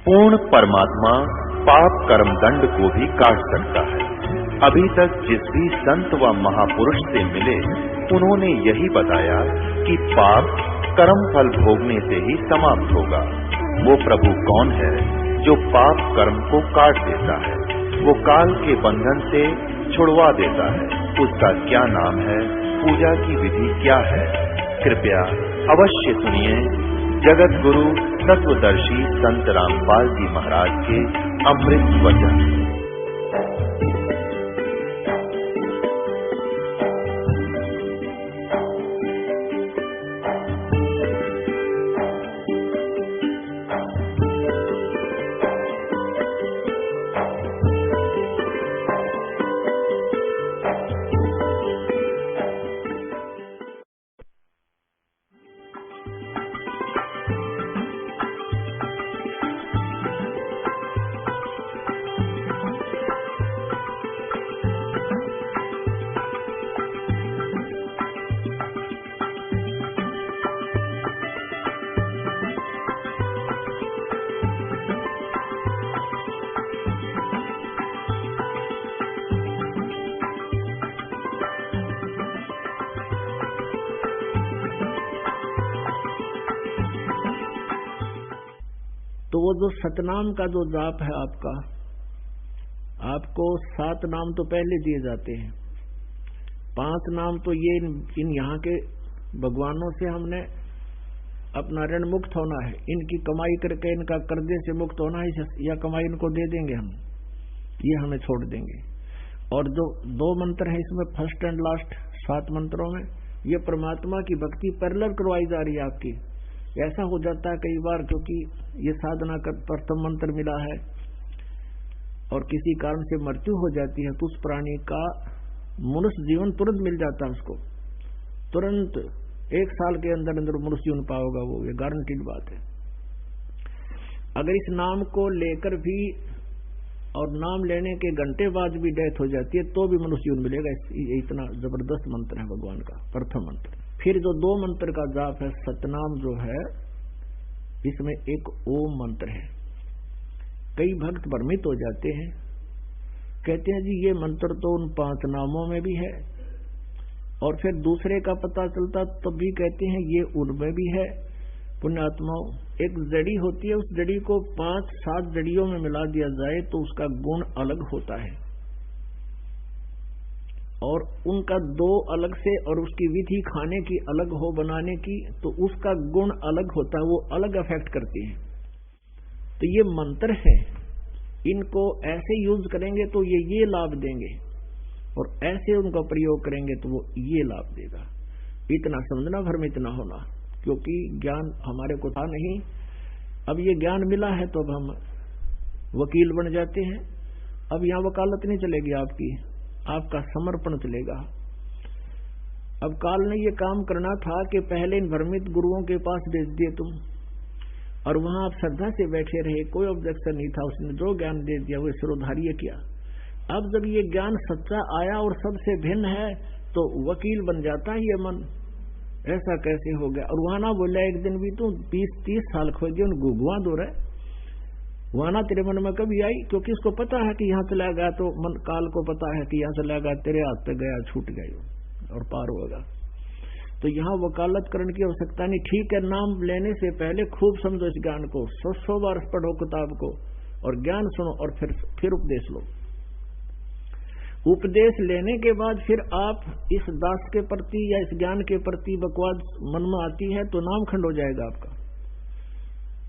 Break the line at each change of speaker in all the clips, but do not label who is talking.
पूर्ण परमात्मा पाप कर्म दंड को भी काट सकता है। अभी तक जिस भी संत व महापुरुष से मिले उन्होंने यही बताया कि पाप कर्म फल भोगने से ही समाप्त होगा। वो प्रभु कौन है जो पाप कर्म को काट देता है, वो काल के बंधन से छुड़वा देता है। उसका क्या नाम है, पूजा की विधि क्या है? कृपया अवश्य सुनिए जगत गुरु तत्वदर्शी संत रामपाल जी महाराज के अमृत वचन।
तो वो जो सतनाम का जो जाप है आपको 7 नाम तो पहले दिए जाते हैं। 5 नाम तो ये इन यहाँ के भगवानों से हमने अपना ऋण मुक्त होना है, इनकी कमाई करके इनका कर्जे से मुक्त होना है, या कमाई इनको दे देंगे हम, ये हमें छोड़ देंगे। और जो 2 मंत्र हैं इसमें फर्स्ट एंड लास्ट 7 मंत्रों में ये परमात्मा की भक्ति पैरेलल करवाई जा रही है आपकी। ऐसा हो जाता है कई बार, क्योंकि ये साधना का प्रथम मंत्र मिला है और किसी कारण से मृत्यु हो जाती है तो उस प्राणी का मनुष्य जीवन तुरंत मिल जाता है, उसको तुरंत 1 साल के अंदर अंदर मनुष्य जीवन पाओगा, वो ये गारंटीड बात है। अगर इस नाम को लेकर भी और नाम लेने के घंटे बाद भी डेथ हो जाती है तो भी मनुष्य जीवन मिलेगा। इतना जबरदस्त मंत्र है भगवान का प्रथम मंत्र। फिर जो 2 मंत्र का जाप है सतनाम जो है, इसमें एक ओम मंत्र है। कई भक्त भ्रमित हो जाते हैं, कहते हैं जी ये मंत्र तो उन 5 नामों में भी है, और फिर दूसरे का पता चलता तब भी कहते हैं ये उनमें भी है। पुण्यात्माओं, एक जड़ी होती है, उस जड़ी को 5-7 जड़ियों में मिला दिया जाए तो उसका गुण अलग होता है, और उनका 2 अलग से और उसकी विधि खाने की अलग हो बनाने की तो उसका गुण अलग होता है, वो अलग इफेक्ट करती है। तो ये मंत्र है, इनको ऐसे यूज करेंगे तो ये लाभ देंगे, और ऐसे उनका प्रयोग करेंगे तो वो ये लाभ देगा। इतना समझना, भ्रमित ना होना, क्योंकि ज्ञान हमारे को था नहीं। अब ये ज्ञान मिला है तो अब हम वकील बन जाते हैं। अब यहां वकालत नहीं चलेगी आपका समर्पण चलेगा। अब काल ने ये काम करना था कि पहले इन भ्रमित गुरुओं के पास भेज दिए तुम, और वहां आप श्रद्धा से बैठे रहे, कोई ऑब्जेक्शन नहीं था, उसने जो ज्ञान दे दिया वो सिरोधार्य किया। अब जब ये ज्ञान सच्चा आया और सबसे भिन्न है तो वकील बन जाता है ये मन, ऐसा कैसे हो गया। और वहां ना बोला एक दिन भी तू 20-30 साल खो गए, उन गुगुआ दो रहे वहां ना तेरे मन में कभी आई, क्योंकि उसको पता है कि यहां चला गया तो मन काल को पता है कि यहां चला गया, तेरे हाथ पे गया, छूट गया और पार होगा। तो यहां वकालत करने की आवश्यकता नहीं। ठीक है, नाम लेने से पहले खूब समझो इस ज्ञान को, 100 बार पढ़ो किताब को और ज्ञान सुनो, और फिर उपदेश लो। उपदेश लेने के बाद फिर आप इस दास के प्रति या इस ज्ञान के प्रति बकवाद मन में आती है तो नाम खंड हो जाएगा आपका।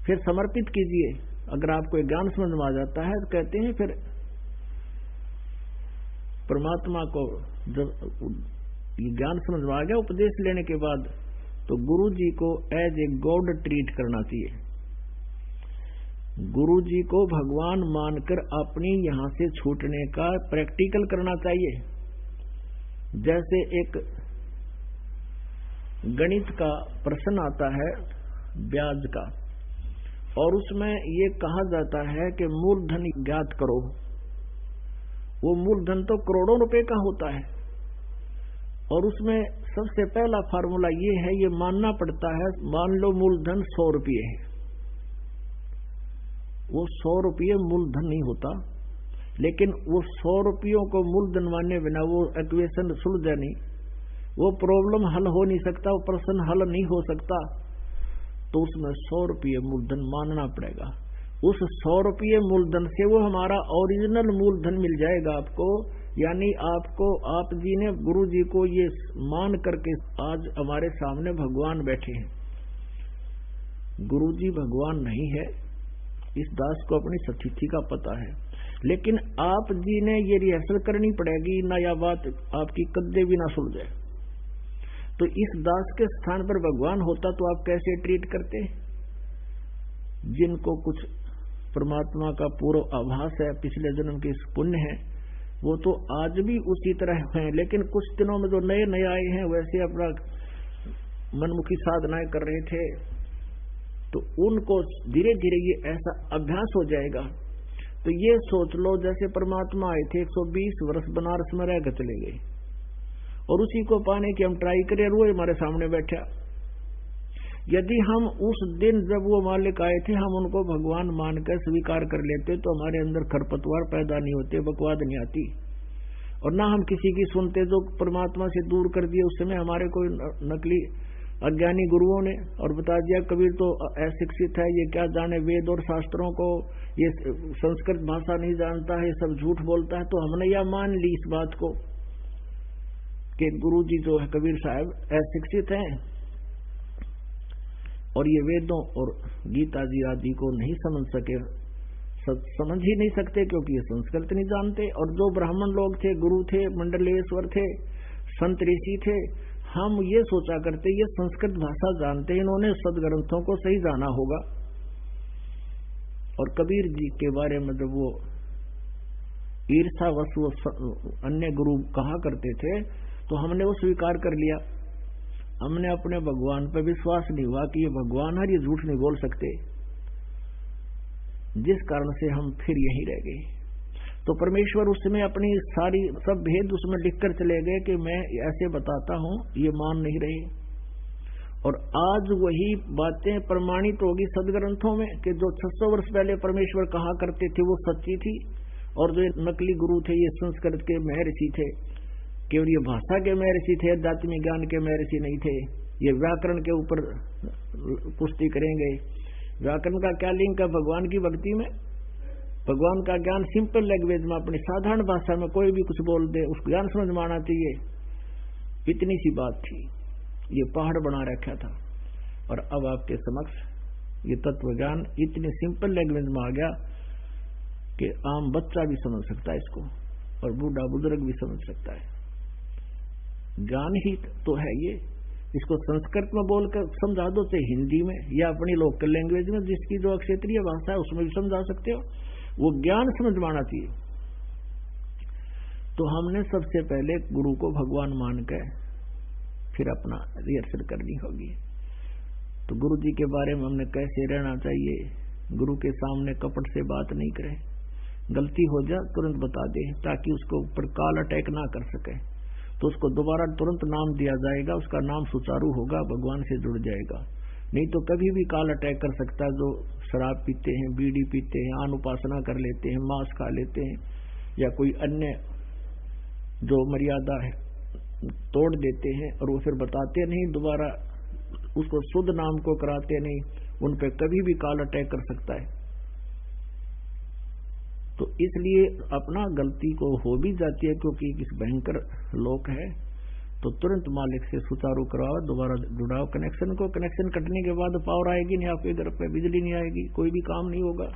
फिर समर्पित कीजिए। अगर आपको ज्ञान समझ में आ जाता है तो कहते हैं फिर परमात्मा को जब ये ज्ञान समझ में आ गया उपदेश लेने के बाद, तो गुरु जी को एज ए गॉड ट्रीट करना चाहिए। गुरु जी को भगवान मानकर अपनी यहां से छूटने का प्रैक्टिकल करना चाहिए। जैसे एक गणित का प्रश्न आता है ब्याज का, और उसमें ये कहा जाता है कि मूलधन ज्ञात करो। वो मूलधन तो करोड़ों रुपए का होता है, और उसमें सबसे पहला फार्मूला ये है, ये मानना पड़ता है, मान लो मूलधन 100 रुपये है, वो 100 रुपये मूलधन नहीं होता, लेकिन वो 100 रुपयों को मूलधन माने बिना वो इक्वेशन सुलझे नहीं, वो प्रॉब्लम हल हो नहीं सकता, वो प्रश्न हल नहीं हो सकता। तो उसमें 100 रुपये मूलधन मानना पड़ेगा। उस 100 रुपये मूलधन से वो हमारा ओरिजिनल मूलधन मिल जाएगा आपको। यानी आपको, आप जी ने गुरु जी को ये मान करके आज हमारे सामने भगवान बैठे हैं। गुरु जी भगवान नहीं है, इस दास को अपनी सच्चिथि का पता है, लेकिन आप जी ने ये रिहर्सल करनी पड़ेगी ना, या बात आपकी कद्दे भी ना सुलझे। तो इस दास के स्थान पर भगवान होता तो आप कैसे ट्रीट करते? जिनको कुछ परमात्मा का पूर्व आभास है, पिछले जन्म के पुण्य है, वो तो आज भी उसी तरह हैं। लेकिन कुछ दिनों में जो नए नए आए हैं वैसे अपना मनमुखी साधनाएं कर रहे थे, तो उनको धीरे धीरे ये ऐसा अभ्यास हो जाएगा। तो ये सोच लो जैसे परमात्मा आए थे, 120 वर्ष बनारस में रह कर चले गए, और उसी को पाने की हम ट्राई करें, वो हमारे सामने बैठा। यदि हम उस दिन जब वो मालिक आए थे हम उनको भगवान मानकर स्वीकार कर लेते, तो हमारे अंदर खरपतवार पैदा नहीं होते, बकवाद नहीं आती, और ना हम किसी की सुनते जो परमात्मा से दूर कर दिए। उस समय हमारे कोई नकली अज्ञानी गुरुओं ने और बता दिया कबीर तो अशिक्षित है, ये क्या जाने वेद और शास्त्रों को, ये संस्कृत भाषा नहीं जानता है, सब झूठ बोलता है। तो हमने यह मान ली इस बात को कि गुरु जी जो है कबीर साहब अशिक्षित हैं और ये वेदों और गीता जी आदि को नहीं समझ सके, समझ ही नहीं सकते क्योंकि ये संस्कृत नहीं जानते। और जो ब्राह्मण लोग थे, गुरु थे, मंडलेश्वर थे, संत ऋषि थे, हम ये सोचा करते ये संस्कृत भाषा जानते, इन्होंने सदग्रंथों को सही जाना होगा। और कबीर जी के बारे में जब वो ईर्ष्यावश वो अन्य गुरु कहा करते थे तो हमने वो स्वीकार कर लिया। हमने अपने भगवान पर विश्वास नहीं हुआ कि ये भगवान है, ये झूठ नहीं बोल सकते, जिस कारण से हम फिर यहीं रह गए। तो परमेश्वर उसमें अपनी सारी सब भेद उसमें लिखकर चले गए कि मैं ऐसे बताता हूं, ये मान नहीं रहे। और आज वही बातें प्रमाणित होगी सदग्रंथों में कि जो 600 वर्ष पहले परमेश्वर कहा करते थे वो सच्ची थी, और जो नकली गुरु थे ये संस्कृत के महर्षि थे, केवल ये भाषा के महर्षि थे, अध्यात्मिक ज्ञान के महर्षि नहीं थे। ये व्याकरण के ऊपर पुष्टि करेंगे। व्याकरण का क्या लिंक है भगवान की भक्ति में? भगवान का ज्ञान सिंपल लैंग्वेज में, अपनी साधारण भाषा में कोई भी कुछ बोल दे उसको ज्ञान समझ में आना चाहिए, इतनी सी बात थी। ये पहाड़ बना रखा था, और अब आपके समक्ष ये तत्व ज्ञान इतनी सिंपल लैंग्वेज में आ गया कि आम बच्चा भी समझ सकता है इसको, और बूढ़ा बुजुर्ग भी समझ सकता है। ज्ञान ही तो है ये। इसको संस्कृत में बोलकर समझा दो, चाहे हिंदी में या अपनी लोकल लैंग्वेज में, जिसकी जो क्षेत्रीय भाषा है उसमें भी समझा सकते हो, वो ज्ञान समझ में आना चाहिए। तो हमने सबसे पहले गुरु को भगवान मान के फिर अपना रिहर्सल करनी होगी। तो गुरु जी के बारे में हमने कैसे रहना चाहिए, गुरु के सामने कपट से बात नहीं करें, गलती हो जाए तुरंत बता दे ताकि उसको ऊपर काल अटैक ना कर सके। तो उसको दोबारा तुरंत नाम दिया जाएगा, उसका नाम सुचारू होगा, भगवान से जुड़ जाएगा। नहीं तो कभी भी काल अटैक कर सकता है। जो शराब पीते हैं, बीड़ी पीते हैं, आन उपासना कर लेते हैं, मांस खा लेते हैं, या कोई अन्य जो मर्यादा है तोड़ देते हैं, और वो फिर बताते नहीं, दोबारा उसको शुद्ध नाम को कराते नहीं, उन पे कभी भी काल अटैक कर सकता है। तो इसलिए अपना गलती को हो भी जाती है, क्योंकि इस भयंकर लोक है, तो तुरंत मालिक से सुचारू करवाओ, दोबारा जुड़ाओ कनेक्शन को। कनेक्शन कटने के बाद पावर आएगी नहीं, आपके घर पे बिजली नहीं आएगी, कोई भी काम नहीं होगा।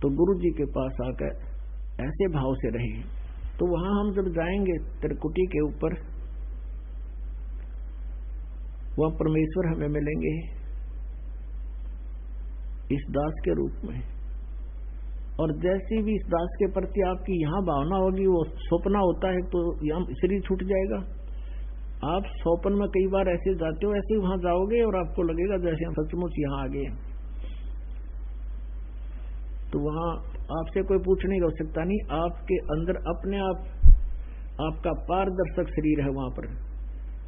तो गुरु जी के पास आकर ऐसे भाव से रहे। तो वहां हम जब जाएंगे त्रिकुटी के ऊपर, वहां परमेश्वर हमें मिलेंगे इस दास के रूप में। और जैसी भी इस दास के प्रति आपकी यहाँ भावना होगी, वो स्वप्न होता है तो यहाँ शरीर छूट जाएगा। आप स्वप्न में कई बार ऐसे जाते हो, ऐसे वहां जाओगे और आपको लगेगा जैसे हम सचमुच यहाँ आ गए। तो वहां आपसे कोई पूछने की आवश्यकता नहीं, आपके अंदर अपने आप आपका पारदर्शक शरीर है वहां पर,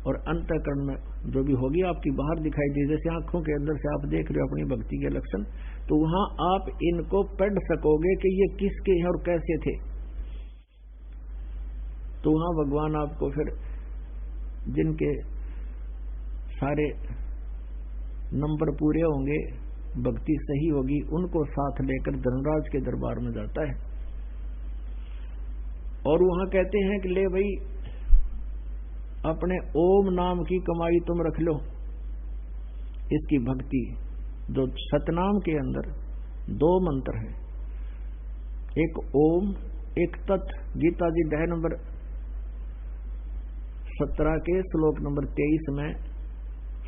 और अंतःकरण में जो भी होगी आपकी बाहर दिखाई दी, जैसे आंखों के अंदर से आप देख रहे हो अपनी भक्ति के लक्षण, तो वहां आप इनको पढ़ सकोगे कि ये किसके हैं और कैसे थे। तो वहां भगवान आपको फिर जिनके सारे नंबर पूरे होंगे, भक्ति सही होगी, उनको साथ लेकर धनराज के दरबार में जाता है और वहां कहते हैं कि ले भाई अपने ओम नाम की कमाई तुम रख लो। इसकी भक्ति जो सतनाम के अंदर 2 मंत्र हैं, एक ओम एक तत्। गीता जी अध्याय नंबर 17 के श्लोक नंबर 23 में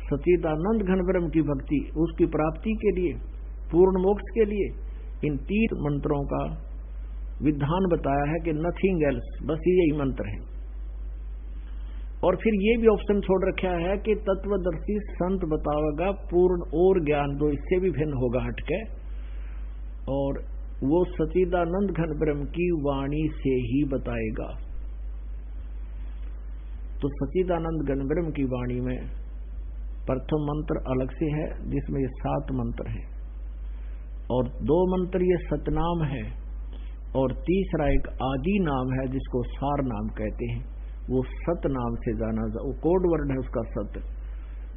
सच्चिदानंद घन ब्रह्म की भक्ति, उसकी प्राप्ति के लिए, पूर्ण मोक्ष के लिए इन 3 मंत्रों का विधान बताया है कि नथिंग एल्स, बस यही मंत्र है। और फिर ये भी ऑप्शन छोड़ रखा है कि तत्वदर्शी संत बतावेगा पूर्ण और ज्ञान जो इससे भी भिन्न होगा हटके, और वो सच्चिदानंद घन ब्रह्म की वाणी से ही बताएगा। तो सच्चिदानंद घन ब्रह्म की वाणी में प्रथम मंत्र अलग से है जिसमें ये 7 मंत्र हैं, और 2 मंत्र ये सतनाम है, और तीसरा एक आदि नाम है जिसको सार नाम कहते हैं, वो सत नाम से जाना जा, वो कोड वर्ड है उसका सत।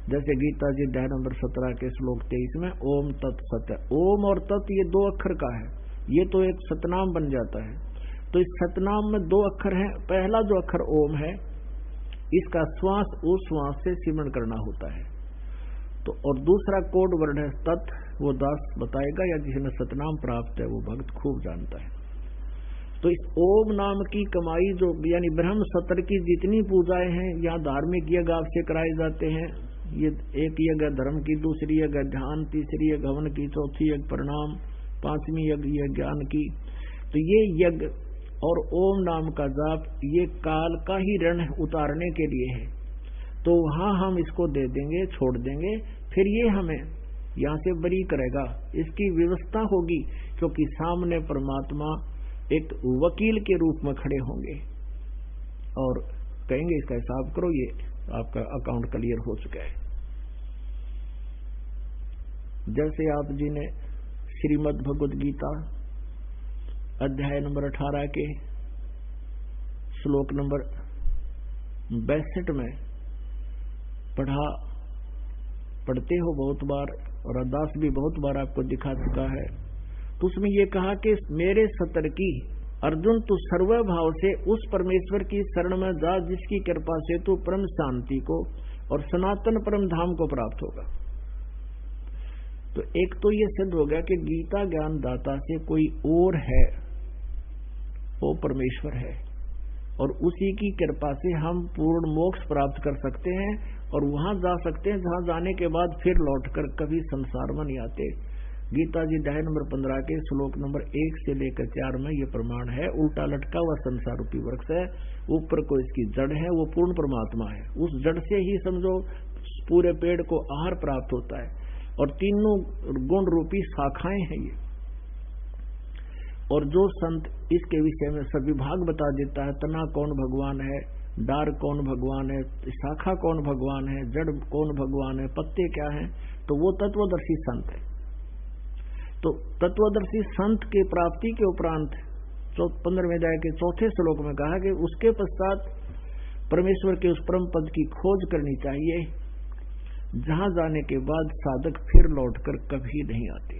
जैसे गीता जी अध्याय नंबर 17 के श्लोक 23 में ओम तत् सत, ओम और तत् ये 2 अक्षर का है, ये तो एक सतनाम बन जाता है। तो इस सतनाम में 2 अक्षर हैं, पहला जो अक्षर ओम है इसका श्वास उस श्वास से सिमरण करना होता है, तो और दूसरा कोड वर्ड है तत्, वो दास बताएगा या जिसने सतनाम प्राप्त है वो भक्त खूब जानता है। तो इस ओम नाम की कमाई जो यानी ब्रह्म सत्र की जितनी पूजाएं हैं यहाँ धार्मिक यज्ञ आपसे कराए जाते हैं, ये एक यज्ञ धर्म की, दूसरी यज्ञ ध्यान, तीसरी यज्ञ हवन की, चौथी यज्ञ प्रणाम, 5वीं यज्ञ ज्ञान की। तो ये यज्ञ और ओम नाम का जाप ये काल का ही ऋण उतारने के लिए है, तो वहां हम इसको दे देंगे, छोड़ देंगे, फिर ये हमें यहाँ से बरी करेगा। इसकी व्यवस्था होगी क्योंकि सामने परमात्मा एक वकील के रूप में खड़े होंगे और कहेंगे इसका हिसाब करो, ये आपका अकाउंट क्लियर हो चुका है। जैसे आप जी ने श्रीमद् भगवद गीता अध्याय नंबर 18 के श्लोक नंबर 62 में पढ़ते हो बहुत बार, और अरदास भी बहुत बार आपको दिखा चुका है। तो उसमें ये कहा कि मेरे सतर की अर्जुन तू सर्वभाव से उस परमेश्वर की शरण में जा जिसकी कृपा से तू परम शांति को और सनातन परम धाम को प्राप्त होगा। तो एक तो ये सिद्ध हो गया कि गीता ज्ञान दाता से कोई और है, वो परमेश्वर है, और उसी की कृपा से हम पूर्ण मोक्ष प्राप्त कर सकते हैं और वहां जा सकते हैं जहां जाने के बाद फिर लौटकर कभी संसार में नहीं आते। गीता जी अध्याय नंबर 15 के श्लोक नंबर 1 से लेकर 4 में ये प्रमाण है। उल्टा लटका हुआ संसार रूपी वृक्ष है, ऊपर को इसकी जड़ है, वो पूर्ण परमात्मा है, उस जड़ से ही समझो पूरे पेड़ को आहार प्राप्त होता है, और तीनों गुण रूपी शाखाएं हैं ये। और जो संत इसके विषय में सब विभाग बता देता है, तना कौन भगवान है, डार कौन भगवान है, शाखा कौन भगवान है, जड़ कौन भगवान है, पत्ते क्या हैं, तो वो तत्वदर्शी संत है। तो तत्वदर्शी संत के प्राप्ति के उपरांत 15वें अध्याय के 4थे श्लोक में कहा कि उसके पश्चात परमेश्वर के उस परम पद की खोज करनी चाहिए जहां जाने के बाद साधक फिर लौटकर कभी नहीं आते।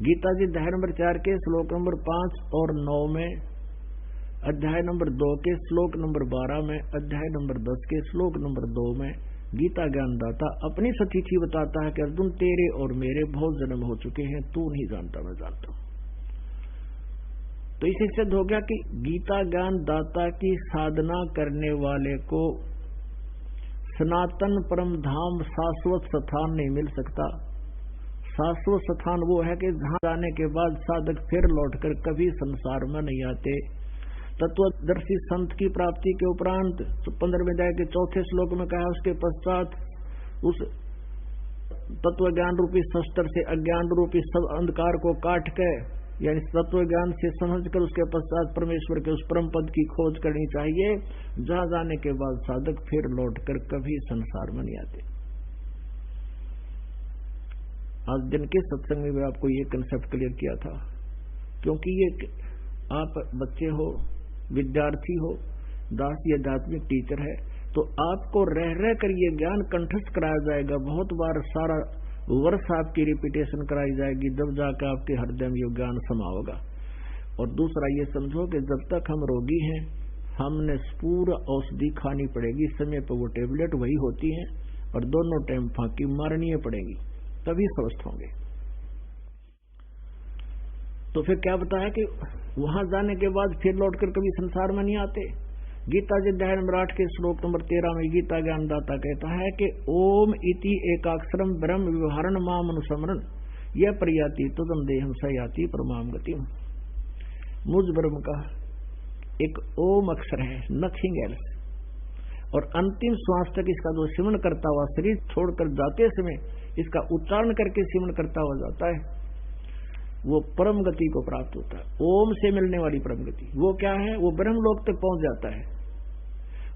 गीता जी अध्याय नंबर 4 के श्लोक नंबर 5 और 9 में, अध्याय नंबर 2 के श्लोक नंबर 12 में, अध्याय नंबर 10 के श्लोक नंबर 2 में गीता ज्ञानदाता अपनी सतिथि बताता है कि अर्जुन तेरे और मेरे बहुत जन्म हो चुके हैं, तू नहीं जानता मैं जानता हूं। तो इसे सिद्ध हो गया कि गीता ज्ञानदाता की साधना करने वाले को सनातन परम धाम शाश्वत स्थान नहीं मिल सकता। शाश्वत स्थान वो है कि जहां जाने के बाद साधक फिर लौटकर कभी संसार में नहीं आते। तत्वदर्शी संत की प्राप्ति के उपरांत 15वें अध्याय के 4थे श्लोक में कहा, उसके पश्चात उस तत्व ज्ञान रूपी शस्त्र से अज्ञान रूपी सब अंधकार को काट के यानी तत्व ज्ञान से समझकर उसके पश्चात परमेश्वर के उस परम पद की खोज करनी चाहिए, जहां जाने के बाद साधक फिर लौटकर कभी संसार में नहीं आते। आज दिन के सत्संग में आपको ये कंसेप्ट क्लियर किया था, क्योंकि ये आप बच्चे हो, विद्यार्थी हो, दास या आध्यात्मिक टीचर है, तो आपको रह रह कर ये ज्ञान कंठस्थ कराया जाएगा। बहुत बार सारा वर्ष आपकी रिपीटेशन कराई जाएगी, जब जाकर आपके हृदय में ये ज्ञान समा होगा। और दूसरा ये समझो कि जब तक हम रोगी हैं, हमने पूरा औषधि खानी पड़ेगी, समय पर वो टेबलेट वही होती है, और दोनों टाइम फांकी मारनी पड़ेगी, तभी स्वस्थ होंगे। तो फिर क्या बताया कि वहां जाने के बाद फिर लौटकर कभी संसार में नहीं आते। गीता जी अध्याय नंबर 8 के श्लोक नंबर 13 में गीता ज्ञानदाता कहता है कि ओम इति एकाक्षरम ब्रह्म व्यवहारण माम अनुस्मरण यह प्रयाति तुदम देहम सयाति परमाम गति। मुझ ब्रह्म का एक ओम अक्षर है, नथिंग एल्स, और अंतिम श्वास तक इसका जो सिमरण करता हुआ शरीर छोड़कर जाते समय इसका उच्चारण करके सिमरण करता हुआ जाता है, वो परम गति को प्राप्त होता है। ओम से मिलने वाली परम गति वो क्या है? वो ब्रह्म लोक तक पहुंच जाता है।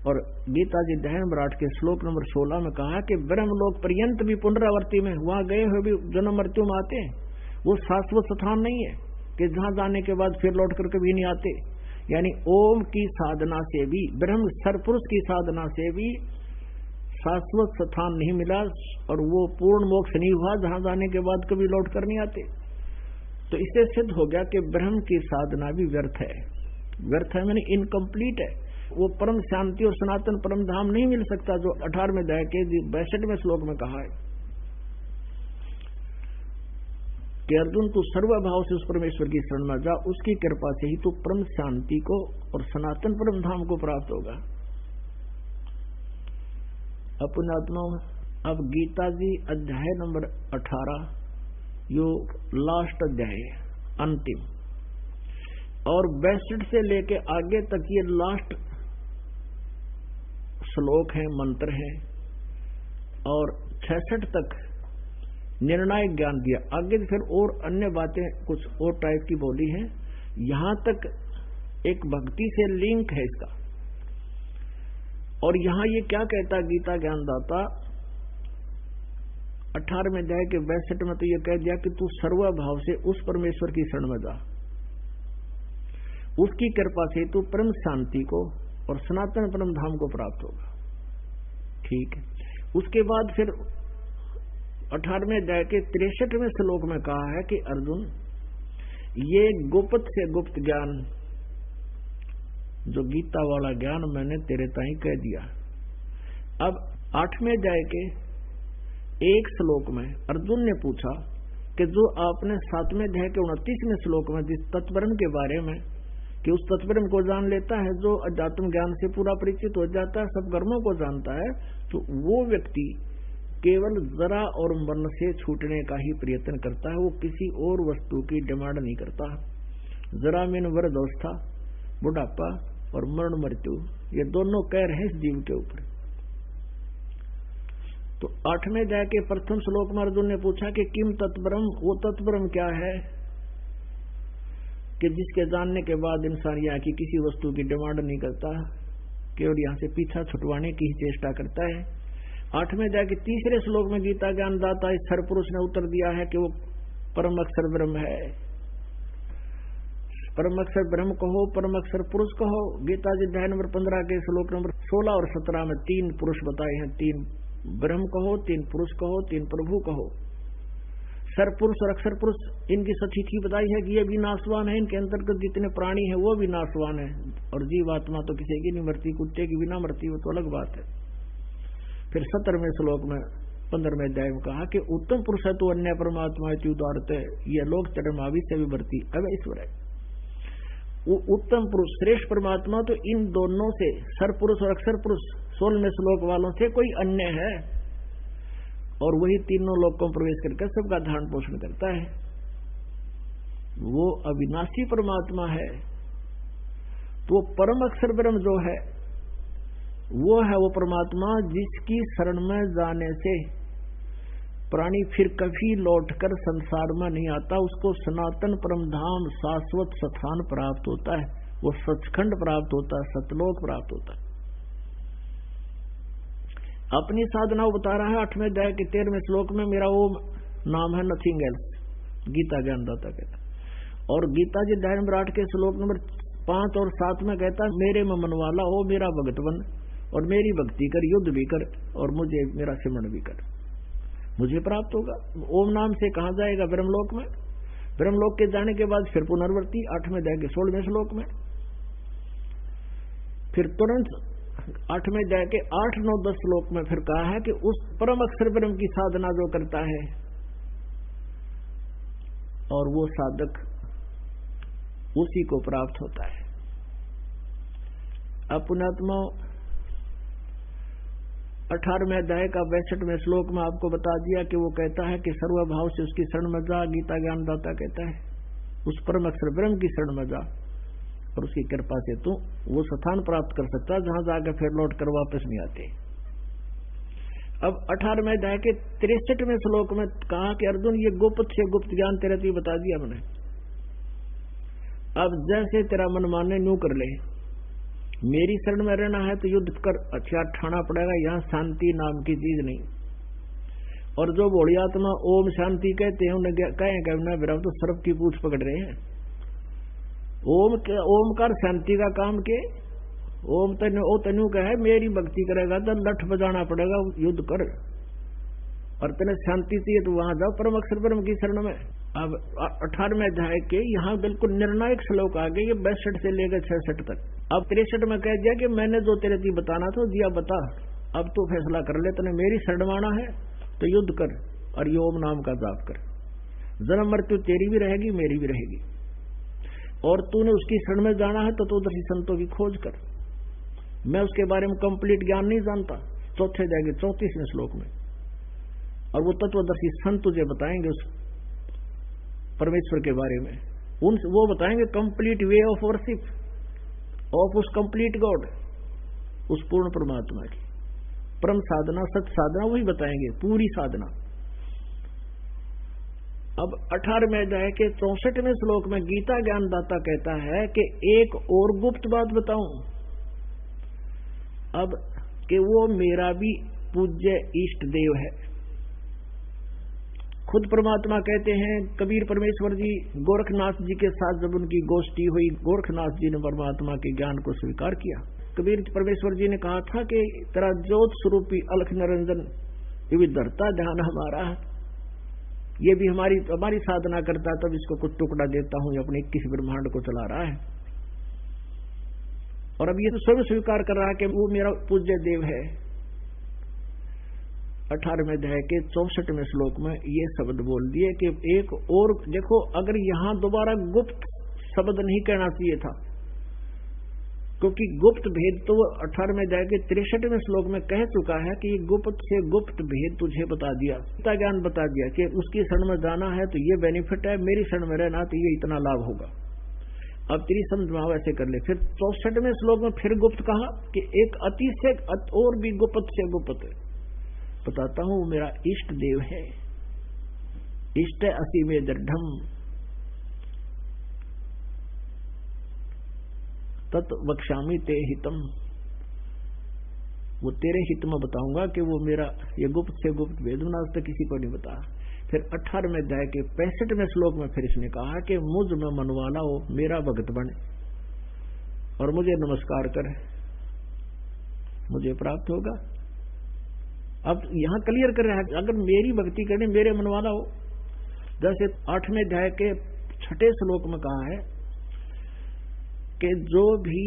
और गीता जी अध्याय नंबर 8 के श्लोक नंबर 16 में कहा कि ब्रह्म लोक पर्यंत भी पुनरावृत्ति में वहां गए हुए भी जन्म मृत्यु में आते हैं। वो शाश्वत स्थान नहीं है कि जहां जाने के बाद फिर लौट कर कभी नहीं आते। यानी ओम की साधना से भी, ब्रह्म सरपुरुष की साधना से भी शाश्वत स्थान नहीं मिला, और वो पूर्ण मोक्ष नहीं हुआ जहां जाने के बाद कभी लौट कर नहीं आते। तो इससे सिद्ध हो गया कि ब्रह्म की साधना भी व्यर्थ है। व्यर्थ है मैंने इनकम्प्लीट है। वो परम शांति और सनातन परम धाम नहीं मिल सकता जो 18वें अध्याय के 62वें श्लोक में कहा है कि अर्जुन तू सर्वभाव से उस परमेश्वर की शरण में जा, उसकी कृपा से ही तू परम शांति को और सनातन परम धाम को प्राप्त होगा। अपने आत्मा अब गीता जी अध्याय नंबर 18 यो लास्ट अध्याय है, अंतिम, और 62 से लेके आगे तक ये लास्ट श्लोक है, मंत्र है, और 66 तक निर्णायक ज्ञान दिया। आगे फिर और अन्य बातें कुछ और टाइप की बोली हैं। यहां तक एक भक्ति से लिंक है इसका। और यहां ये क्या कहता है गीता ज्ञानदाता 18वें अध्याय के 62 में, तो ये कह दिया कि तू सर्वभाव से उस परमेश्वर की शरण में जा, उसकी कृपा से तू परम शांति को और सनातन परम धाम को प्राप्त होगा। ठीक है। उसके बाद फिर 18वें अध्याय के 63वें श्लोक में कहा है कि अर्जुन ये गुप्त से गुप्त ज्ञान, जो गीता वाला ज्ञान मैंने तेरे ताई कह दिया। अब 8वें अध्याय के एक श्लोक में अर्जुन ने पूछा कि जो आपने 7वें अध्याय के 29वें श्लोक में जिस तत्वब्रह्म के बारे में कि उस तत्वब्रह्म को जान लेता है जो अध्यात्म ज्ञान से पूरा परिचित हो जाता है, सब कर्मों को जानता है, तो वो व्यक्ति केवल जरा और मरण से छूटने का ही प्रयत्न करता है। वो किसी और वस्तु की डिमांड नहीं करता। जरा में वृद्धावस्था, बुढ़ापा और मरण मृत्यु, ये दोनों कहर हैं इस जीव के ऊपर। तो 8वें अध्याय के प्रथम श्लोक में अर्जुन ने पूछा कि किम तत्ब्रह्म, वो तत्ब्रह्म क्या है कि जिसके जानने के बाद इंसान यहाँ की किसी वस्तु की डिमांड नहीं करता, केवल यहाँ से पीछा छुटवाने की ही चेष्टा करता है। 8वें अध्याय के 3रे श्लोक में गीता ज्ञानदाता इस सरपुरुष ने उत्तर दिया है कि वो परम अक्षर ब्रह्म है। परम अक्षर ब्रह्म कहो, परम अक्षर पुरुष कहो। गीता जी अध्याय नंबर 15 के श्लोक नंबर 16 और 17 में 3 पुरुष बताए हैं। 3 ब्रह्म कहो, 3 पुरुष कहो, 3 प्रभु कहो। सरपुरुष और अक्षर पुरुष इनकी सचिथि बताई है कि ये भी नाशवान है। इनके अंतर्गत जितने प्राणी हैं वो भी नाशवान है, और जीवात्मा तो किसी की नहीं मरती, कुत्ते की भी ना मरती, वो तो अलग बात है। फिर 17वें श्लोक में 15वें अध्याय में कहा कि उत्तम पुरुष है तो अन्य परमात्मा उदारते, ये लोग चरमावी से भी बढ़ती अब ईश्वर है। वो उत्तम पुरुष श्रेष्ठ परमात्मा तो इन दोनों से, सरपुरुष और अक्षर पुरुष 16वें श्लोक वालों से कोई अन्य है, और वही तीनों लोकों में प्रवेश करके सबका धारण पोषण करता है। वो अविनाशी परमात्मा है। तो परम अक्षर ब्रह्म जो है वो है वो परमात्मा जिसकी शरण में जाने से प्राणी फिर कभी लौटकर संसार में नहीं आता, उसको सनातन परम धाम शाश्वत स्थान प्राप्त होता है, वो सचखंड प्राप्त होता है, सतलोक प्राप्त होता है। अपनी साधना बता रहा है 8वें अध्याय के 13वें श्लोक में, मेरा ओम नाम है, नथिंग एल्स, गीता ज्ञानदाता कहता है। और गीता जी अध्याय नंबर 8 के श्लोक नंबर 5 और 7 में कहता है, मेरे में मन वाला हो मेरा भगत बन, और मेरी भक्ति कर, युद्ध भी कर, और मुझे मेरा सिमरण भी कर, मुझे प्राप्त होगा। ओम नाम से कहा जाएगा ब्रह्मलोक में, ब्रह्मलोक के जाने के बाद फिर पुनर्वृत्ति 8वें अध्याय के 16वें श्लोक में, फिर तुरंत 8वें अध्याय के 8, 9, 10 श्लोक में फिर कहा है कि उस परम अक्षर ब्रह्म की साधना जो करता है और वो साधक उसी को प्राप्त होता है। अब पुण्यात्मा 18वें अध्याय का 62वें श्लोक में आपको बता दिया कि वो कहता है कि सर्वभाव से उसकी शरण में जा, गीता ज्ञानदाता कहता है उस परम अक्षर ब्रह्म की शरण में जा, और उसकी कृपा से तू वो स्थान प्राप्त कर सकता है जहां जाकर फिर लौट कर वापस नहीं आते। अब 18वें अध्याय के 63वें श्लोक में कहा कि अर्जुन ये गुप्त से गुप्त ज्ञान तेरे को बता दिया मैंने, अब जैसे तेरा मन माने न्यू कर ले, मेरी शरण में रहना है तो युद्ध कर, हथियार ठाना पड़ेगा, यहाँ शांति नाम की चीज नहीं। और जो भोली आत्मा ओम शांति कहते हैं उन्हें कहें मेरा तो सर्प की पूछ पकड़ रहे हैं। ओमकार शांति का काम के, ओम तनु का है, मेरी भक्ति करेगा तो लठ बजाना पड़ेगा, युद्ध कर, और तेने शांति चाहिए तो वहां जाओ परम अक्षर ब्रह्म की शरण में। अब 18वें अध्याय के यहाँ बिल्कुल निर्णायक श्लोक आ गए, ये 62 से लेकर 66 तक। अब 63 में कह दिया कि मैंने जो तेरे को बताना था दिया, बता, अब तू फैसला कर ले, तने मेरी शरण माना है तो युद्ध कर और ये ओम नाम का जाप कर, जन्म मृत्यु तेरी भी रहेगी मेरी भी रहेगी। और तूने उसकी शरण में जाना है तो तत्वदर्शी संतों की खोज कर, मैं उसके बारे में कंप्लीट ज्ञान नहीं जानता, चौथे जाएंगे 34वें श्लोक में, और वो तत्वदर्शी संत तुझे बताएंगे उस परमेश्वर के बारे में, वो बताएंगे complete way of worship of उस कंप्लीट गॉड, उस पूर्ण परमात्मा की परम साधना, सच साधना वही बताएंगे, पूरी साधना। अब 18वें अध्याय के 64वें श्लोक में गीता ज्ञानदाता कहता है कि एक और गुप्त बात बताऊं, अब कि वो मेरा भी पूज्य इष्ट देव है। खुद परमात्मा कहते हैं, कबीर परमेश्वर जी गोरखनाथ जी के साथ जब उनकी गोष्ठी हुई, गोरखनाथ जी ने परमात्मा के ज्ञान को स्वीकार किया। कबीर परमेश्वर जी ने कहा था कि तेरा ज्योत स्वरूपी अलख निरंजन विधरता ध्यान हमारा, ये भी हमारी साधना करता, तब इसको कुछ टुकड़ा देता हूं, अपने 21 ब्रह्मांड को चला रहा है। और अब ये तो स्वयं स्वीकार कर रहा है कि वो मेरा पूज्य देव है। 18वें अध्याय के 64वें श्लोक में ये शब्द बोल दिए कि एक और देखो, अगर यहां दोबारा गुप्त शब्द नहीं कहना चाहिए था, क्योंकि गुप्त भेद तो 18वें अध्याय के 63वें श्लोक में कह चुका है कि गुप्त से गुप्त भेद तुझे बता दिया, गीता ज्ञान बता दिया कि उसकी शरण में जाना है तो ये बेनिफिट है, मेरी शरण में रहना तो ये इतना लाभ होगा। अब तेरी समझ ऐसे कर ले। फिर 64वें श्लोक में फिर गुप्त कहा कि एक अति से और भी गुप्त से गुप्त बताता हूं, मेरा इष्ट देव है, इष्ट असी में दृढ़ तत् वक्ष्यामि ते हितम, वो तेरे हित में बताऊंगा कि वो मेरा ये गुप्त से गुप्त वेद आज तक किसी को नहीं बता। फिर 18वें अध्याय के 65वें श्लोक में फिर इसने कहा कि मुझ में मन वाला हो मेरा भगत बन और मुझे नमस्कार कर, मुझे प्राप्त होगा। अब यहां क्लियर कर रहा है, अगर मेरी भक्ति करने मेरे मन वाला हो, जैसे 8वें अध्याय के 6ठे श्लोक में कहा है कि जो भी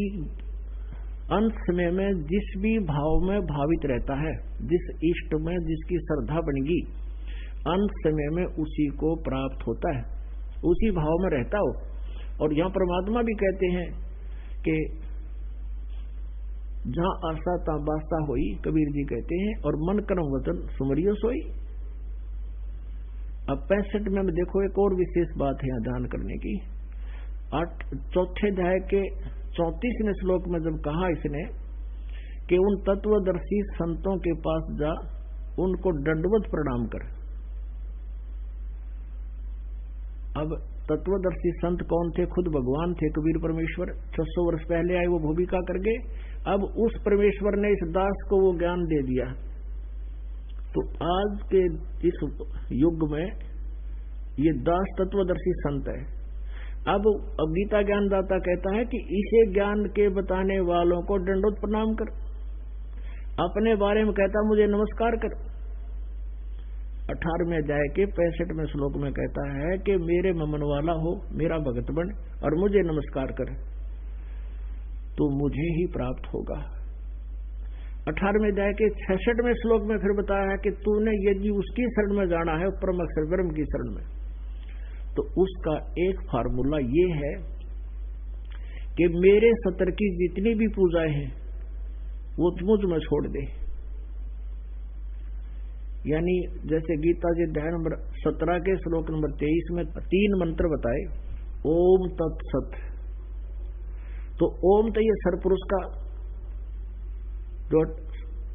अंत समय में जिस भी भाव में भावित रहता है, जिस इष्ट में जिसकी श्रद्धा बनेगी, अंत समय में उसी को प्राप्त होता है, उसी भाव में रहता हो। और यहां परमात्मा भी कहते हैं कि जहां आशा ता बास्ता होई, कबीर जी कहते हैं, और मन कर्म वचन सुमरियो सोई। अब 65 में देखो एक और विशेष बात है यहाँ ध्यान करने की। 4 अध्याय के 34वें श्लोक में जब कहा इसने कि उन तत्वदर्शी संतों के पास जा, उनको दंडवत प्रणाम कर, अब तत्वदर्शी संत कौन थे? खुद भगवान थे, कबीर परमेश्वर 600 वर्ष पहले आए, वो भूमिका कर गए। अब उस परमेश्वर ने इस दास को वो ज्ञान दे दिया। तो आज के इस युग में ये दास तत्वदर्शी संत है। अब गीता ज्ञानदाता कहता है कि इसे ज्ञान के बताने वालों को दंडोत प्रणाम कर, अपने बारे में कहता मुझे नमस्कार कर। 18वें अध्याय के 65वें श्लोक में कहता है कि मेरे ममन वाला हो, मेरा भगत बन और मुझे नमस्कार कर, तो मुझे ही प्राप्त होगा। 18वें अध्याय के 66वें श्लोक में फिर बताया है कि तूने यदि उसकी शरण में जाना है, परम अक्षर ब्रह्म की शरण में, तो उसका एक फार्मूला ये है कि मेरे सतर की जितनी भी पूजाएं हैं वो मुझ में छोड़ दे। यानी जैसे गीता जी अध्याय नंबर 17 के श्लोक नंबर 23 में 3 मंत्र बताए, ओम तत्सत। तो ओम तो ये सरपुरुष का, जो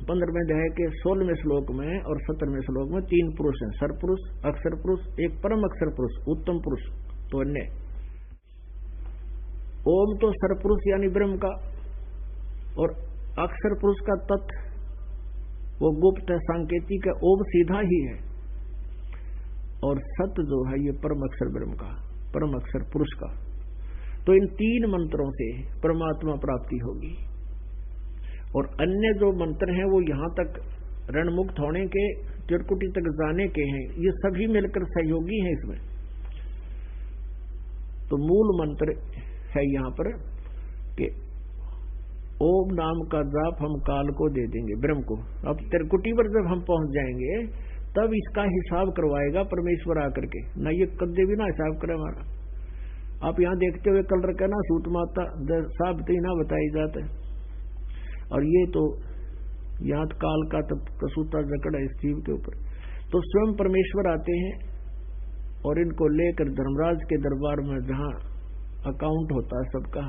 15वें अध्याय के 16वें श्लोक में और 17वें श्लोक में 3 पुरुष हैं, सरपुरुष, अक्षर पुरुष, एक परम अक्षर पुरुष, उत्तम पुरुष, तो अन्य। ओम तो सरपुरुष यानी ब्रह्म का, और अक्षर पुरुष का तत् वो गुप्त सांकेतिक है, ओम सीधा ही है, और सत जो है ये परम अक्षर ब्रह्म का, परम अक्षर पुरुष का। तो इन 3 मंत्रों से परमात्मा प्राप्ति होगी। और अन्य जो मंत्र हैं वो यहां तक ऋणमुक्त होने के, त्रिकुटी तक जाने के हैं, ये सभी मिलकर सहयोगी हैं इसमें। तो मूल मंत्र है यहां पर कि ओम नाम का जाप हम काल को दे देंगे, ब्रह्म को। अब त्रिकुटी पर जब हम पहुंच जाएंगे तब इसका हिसाब करवाएगा परमेश्वर आकर के, ना ये कदे भी ना हिसाब करे हमारा। आप यहाँ देखते हुए कल रखा ना सूत माता साहब तो ना बताई जाते, और ये तो यहाँ काल का तब कसूता जकड़ है इस जीव के ऊपर। तो स्वयं परमेश्वर आते हैं और इनको लेकर धर्मराज के दरबार में जहाँ अकाउंट होता है सबका,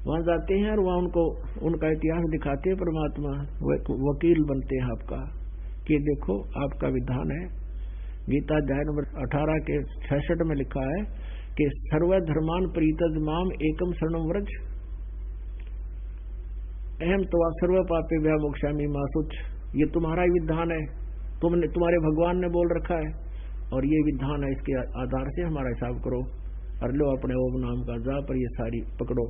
वहां जाते हैं और वहां उनको उनका इतिहास दिखाते हैं। परमात्मा वकील बनते हैं आपका कि देखो आपका विधान है। गीता अध्याय नंबर 18 के 66 में लिखा है कि सर्वधर्मान प्रीतज माम एकम शरणम व्रज अहम तवा सर्व पापे भय मोक्षामि मा शुच। ये तुम्हारा ही विधान है, तुम्हारे भगवान ने बोल रखा है, और ये विधान है, इसके आधार से हमारा हिसाब करो और लो अपने ओम नाम का जाप पर ये सारी पकड़ो,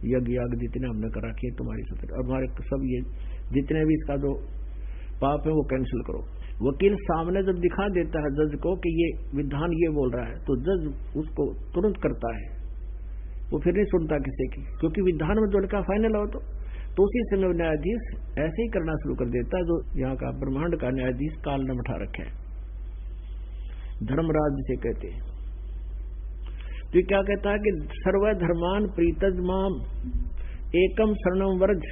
यज्ञ याग जितने हमने कर रखे हैं तुम्हारी सत्य, और हमारे सब ये जितने भी इसका जो पाप है वो कैंसिल करो। वकील सामने जब दिखा देता है जज को कि ये विधान ये बोल रहा है, तो जज उसको तुरंत करता है, वो फिर नहीं सुनता किसी की, क्योंकि विधान में जो लिखा फाइनल हो तो उसी समय न्यायाधीश ऐसे ही करना शुरू कर देता है जो यहाँ का ब्रह्मांड का न्यायाधीश काल ने बैठा रखे है, धर्मराज जिसे कहते हैं। तो क्या कहता है कि सर्वधर्मान प्रीतज माम एकम शरणम व्रज।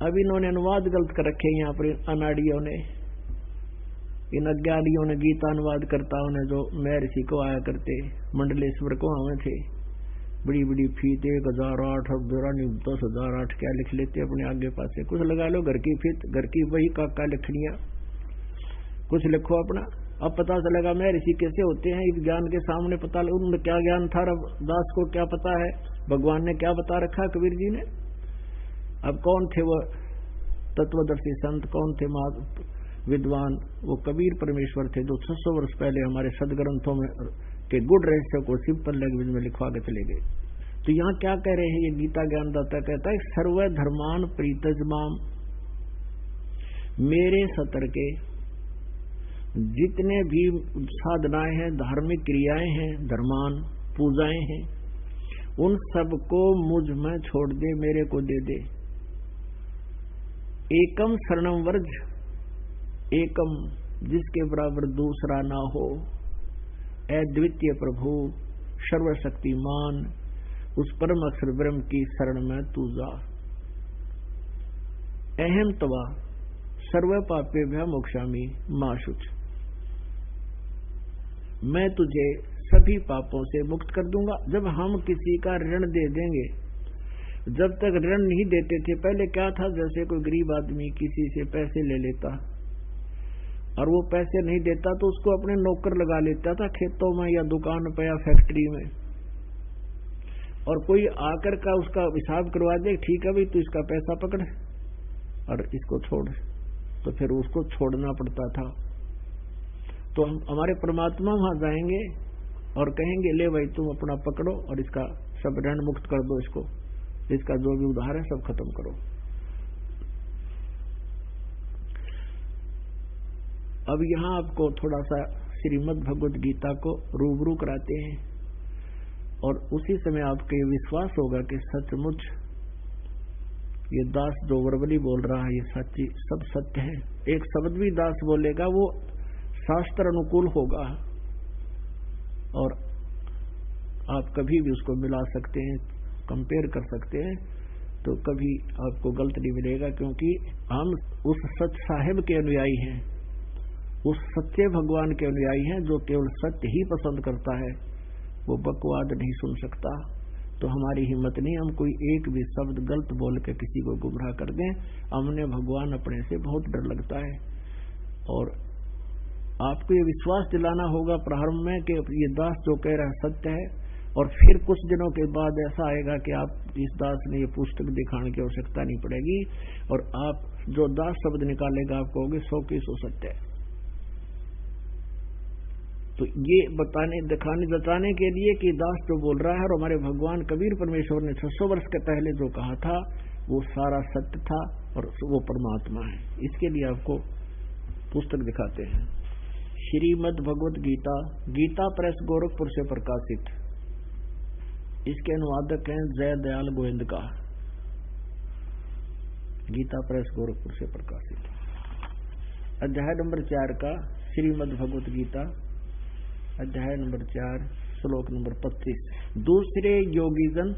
अब इन्होंने अनुवाद गलत कर रखे यहाँ पर अनाड़ियों ने, इन अज्ञानियों ने, गीता अनुवाद करताओं ने, जो महर्षि को आया करते मंडलेश्वर को आवे थे, बड़ी बड़ी फीत 1008 10,008 क्या लिख लेते अपने आगे पासे, कुछ लगा लो घर की फीत, घर की वही काका लिखनिया, कुछ लिखो अपना। अब पता चलेगा महर्षि कैसे होते हैं, इस ज्ञान के सामने पता उनमें क्या ज्ञान था, दास को क्या पता है, भगवान ने क्या बता रखा कबीर जी ने। अब कौन थे वो तत्वदर्शी संत, कौन थे विद्वान? वो कबीर परमेश्वर थे जो 600 वर्ष पहले हमारे सदग्रंथों में के गुड़ रहस्य को सिंपल लैंग्वेज में लिखवा के चले गए। तो यहाँ क्या कह रहे हैं ये गीता ज्ञानदाता कहता है, सर्व धर्मान प्रीतजमाम, मेरे सतर के जितने भी साधनाएं हैं, धार्मिक क्रियाएं हैं, धर्मान पूजाएं हैं, उन सबको मुझ में छोड़ दे, मेरे को दे दे। एकम शरणम व्रज, एकम जिसके बराबर दूसरा ना हो, अद्वितीय प्रभु सर्वशक्तिमान, उस परम अक्षर ब्रह्म की शरण में तू जा। अहम तवा सर्व पापे भय मोक्षामि मा शुच, मैं तुझे सभी पापों से मुक्त कर दूंगा। जब हम किसी का ऋण दे देंगे, जब तक ऋण नहीं देते थे, पहले क्या था, जैसे कोई गरीब आदमी किसी से पैसे ले लेता, और वो पैसे नहीं देता तो उसको अपने नौकर लगा लेता था खेतों में या दुकान पे या फैक्ट्री में, और कोई आकर का उसका हिसाब करवा दे, ठीक है भाई तू इसका पैसा पकड़ और इसको छोड़, तो फिर उसको छोड़ना पड़ता था। तो हम हमारे परमात्मा वहां जाएंगे और कहेंगे ले भाई तुम अपना पकड़ो और इसका सब ऋण मुक्त कर दो, इसका जो भी उधार है सब खत्म करो। अब यहां आपको थोड़ा सा श्रीमद् भगवद गीता को रूबरू कराते हैं, और उसी समय आपको ये विश्वास होगा कि सचमुच ये दास जो वर्बली बोल रहा है ये सच्ची सब सत्य है। एक शब्द भी दास बोलेगा वो शास्त्र अनुकूल होगा, और आप कभी भी उसको मिला सकते हैं, कंपेयर कर सकते हैं, तो कभी आपको गलत नहीं मिलेगा, क्योंकि हम उस सच साहिब के अनुयायी हैं, उस सच्चे भगवान के अनुयायी हैं जो केवल सत्य ही पसंद करता है, वो बकवाद नहीं सुन सकता। तो हमारी हिम्मत नहीं हम कोई एक भी शब्द गलत बोल के किसी को गुमराह कर दें। हमने भगवान अपने से बहुत डर लगता है, और आपको ये विश्वास दिलाना होगा प्रारंभ में कि ये दास जो कह रहा है सत्य है, और फिर कुछ दिनों के बाद ऐसा आएगा कि आप इस दास ने ये पुस्तक दिखाने की आवश्यकता नहीं पड़ेगी, और आप जो दास शब्द निकालेगा आप कहोगे 100 की 100 सत्य है। तो ये दिखाने जताने के लिए कि दास जो बोल रहा है, और हमारे भगवान कबीर परमेश्वर ने 600 वर्ष के पहले जो कहा था वो सारा सत्य था और वो परमात्मा है। इसके लिए आपको पुस्तक दिखाते हैं। श्रीमद् भगवद गीता, गीता प्रेस गोरखपुर से प्रकाशित। इसके अनुवादक हैं जय दयाल गोविंद का, गीता प्रेस गोरखपुर से प्रकाशित। अध्याय नंबर 4 का श्रीमद् भगवद गीता, अध्याय नंबर 4 श्लोक नंबर 25। दूसरे योगीजन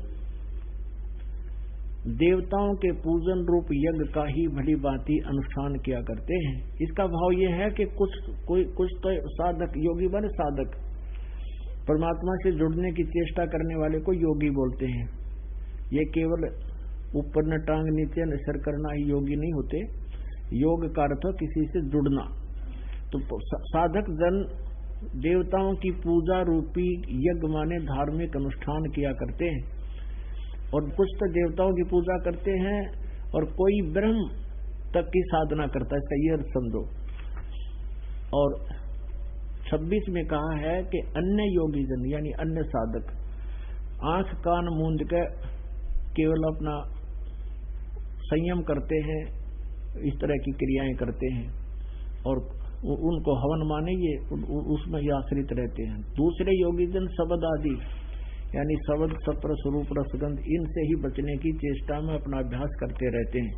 देवताओं के पूजन रूप यज्ञ का ही भली भांति अनुष्ठान किया करते हैं। इसका भाव यह है कि कुछ तो साधक, योगी बने साधक, परमात्मा से जुड़ने की चेष्टा करने वाले को योगी बोलते हैं। ये केवल ऊपर न टांग नीचे न सिर करना ही योगी नहीं होते। योग का अर्थ किसी से जुड़ना। तो साधक जन देवताओं की पूजा रूपी यज्ञ माने धार्मिक अनुष्ठान किया करते हैं, और कुछ तो देवताओं की पूजा करते हैं और कोई ब्रह्म तक की साधना करता है, इसका ये अर्थ समझो। और 26 में कहा है कि अन्य योगी जन यानी अन्य साधक आंख कान मूंद के केवल अपना संयम करते हैं, इस तरह की क्रियाएं करते हैं, और उनको हवन माने ये उसमें ही आश्रित रहते हैं। दूसरे योगी जन शब्द आदि यानी शब्द सप्र स्वरूप रसगंध इनसे ही बचने की चेष्टा में अपना अभ्यास करते रहते हैं।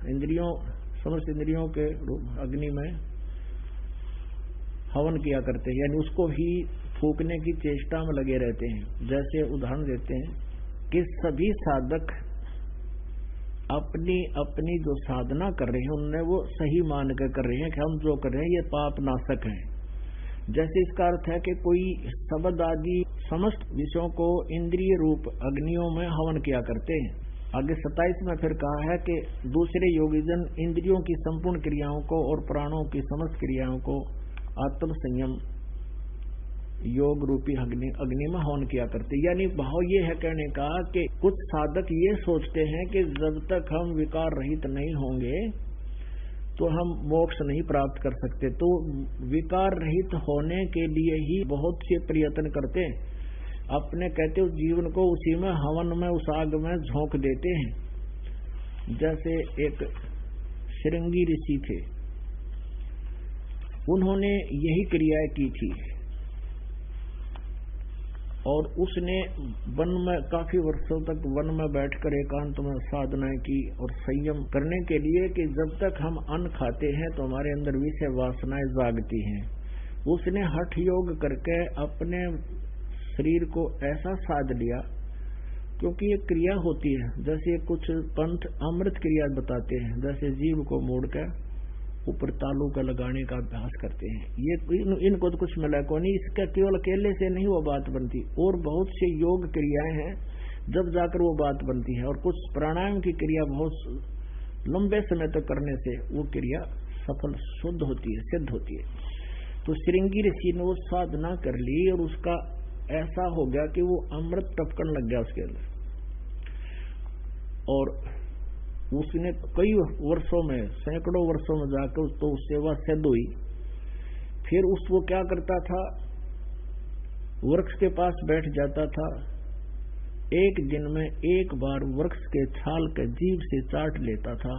इंद्रियों, समस्त इंद्रियों के अग्नि में हवन किया करते हैं, यानी उसको ही फूकने की चेष्टा में लगे रहते हैं। जैसे उदाहरण देते हैं कि सभी साधक अपनी अपनी जो साधना कर रहे हैं उनने वो सही मान कर कर रहे हैं कि हम जो कर रहे हैं ये पाप नाशक है। जैसे इसका अर्थ है कि कोई शब्द आदि समस्त विषयों को इंद्रिय रूप अग्नियों में हवन किया करते हैं। आगे 27 में फिर कहा है कि दूसरे योगीजन इंद्रियों की संपूर्ण क्रियाओं को और प्राणों की समस्त क्रियाओं को आत्म संयम योग रूपी अग्नि में हवन किया करते। यानी भाव ये है कहने का कि कुछ साधक ये सोचते हैं कि जब तक हम विकार रहित नहीं होंगे तो हम मोक्ष नहीं प्राप्त कर सकते। तो विकार रहित होने के लिए ही बहुत से प्रयत्न करते हैं, अपने कहते उस जीवन को उसी में हवन में उस आग में झोंक देते हैं। जैसे एक श्रृंगी ऋषि थे, उन्होंने यही क्रियाएं की थी, और उसने वन में काफी वर्षों तक वन में बैठकर एकांत में साधनाएं की और संयम करने के लिए कि जब तक हम अन्न खाते हैं तो हमारे अंदर विषय वासनाएं जागती हैं। उसने हठ योग करके अपने शरीर को ऐसा साध लिया, क्योंकि ये क्रिया होती है। जैसे कुछ पंथ अमृत क्रिया बताते हैं, जैसे जीव को मोड़कर ऊपर तालू का लगाने का अभ्यास करते हैं। ये इनको तो कुछ मिला को नहीं, इसका केवल अकेले से नहीं वो बात बनती, और बहुत से योग क्रियाएं हैं जब जाकर वो बात बनती है। और कुछ प्राणायाम की क्रिया बहुत लंबे समय तक करने से वो क्रिया सफल शुद्ध होती है, सिद्ध होती है। तो श्रृंगी ऋषि ने वो साधना कर ली और उसका ऐसा हो गया कि वो अमृत टपकन लग गया उसके अंदर, और उसने कई वर्षों में, सैकड़ों वर्षों में जाकर तो उससे वह सिद्ध हुई। फिर वो क्या करता था, वृक्ष के पास बैठ जाता था, एक दिन में एक बार वृक्ष के छाल के जीभ से चाट लेता था।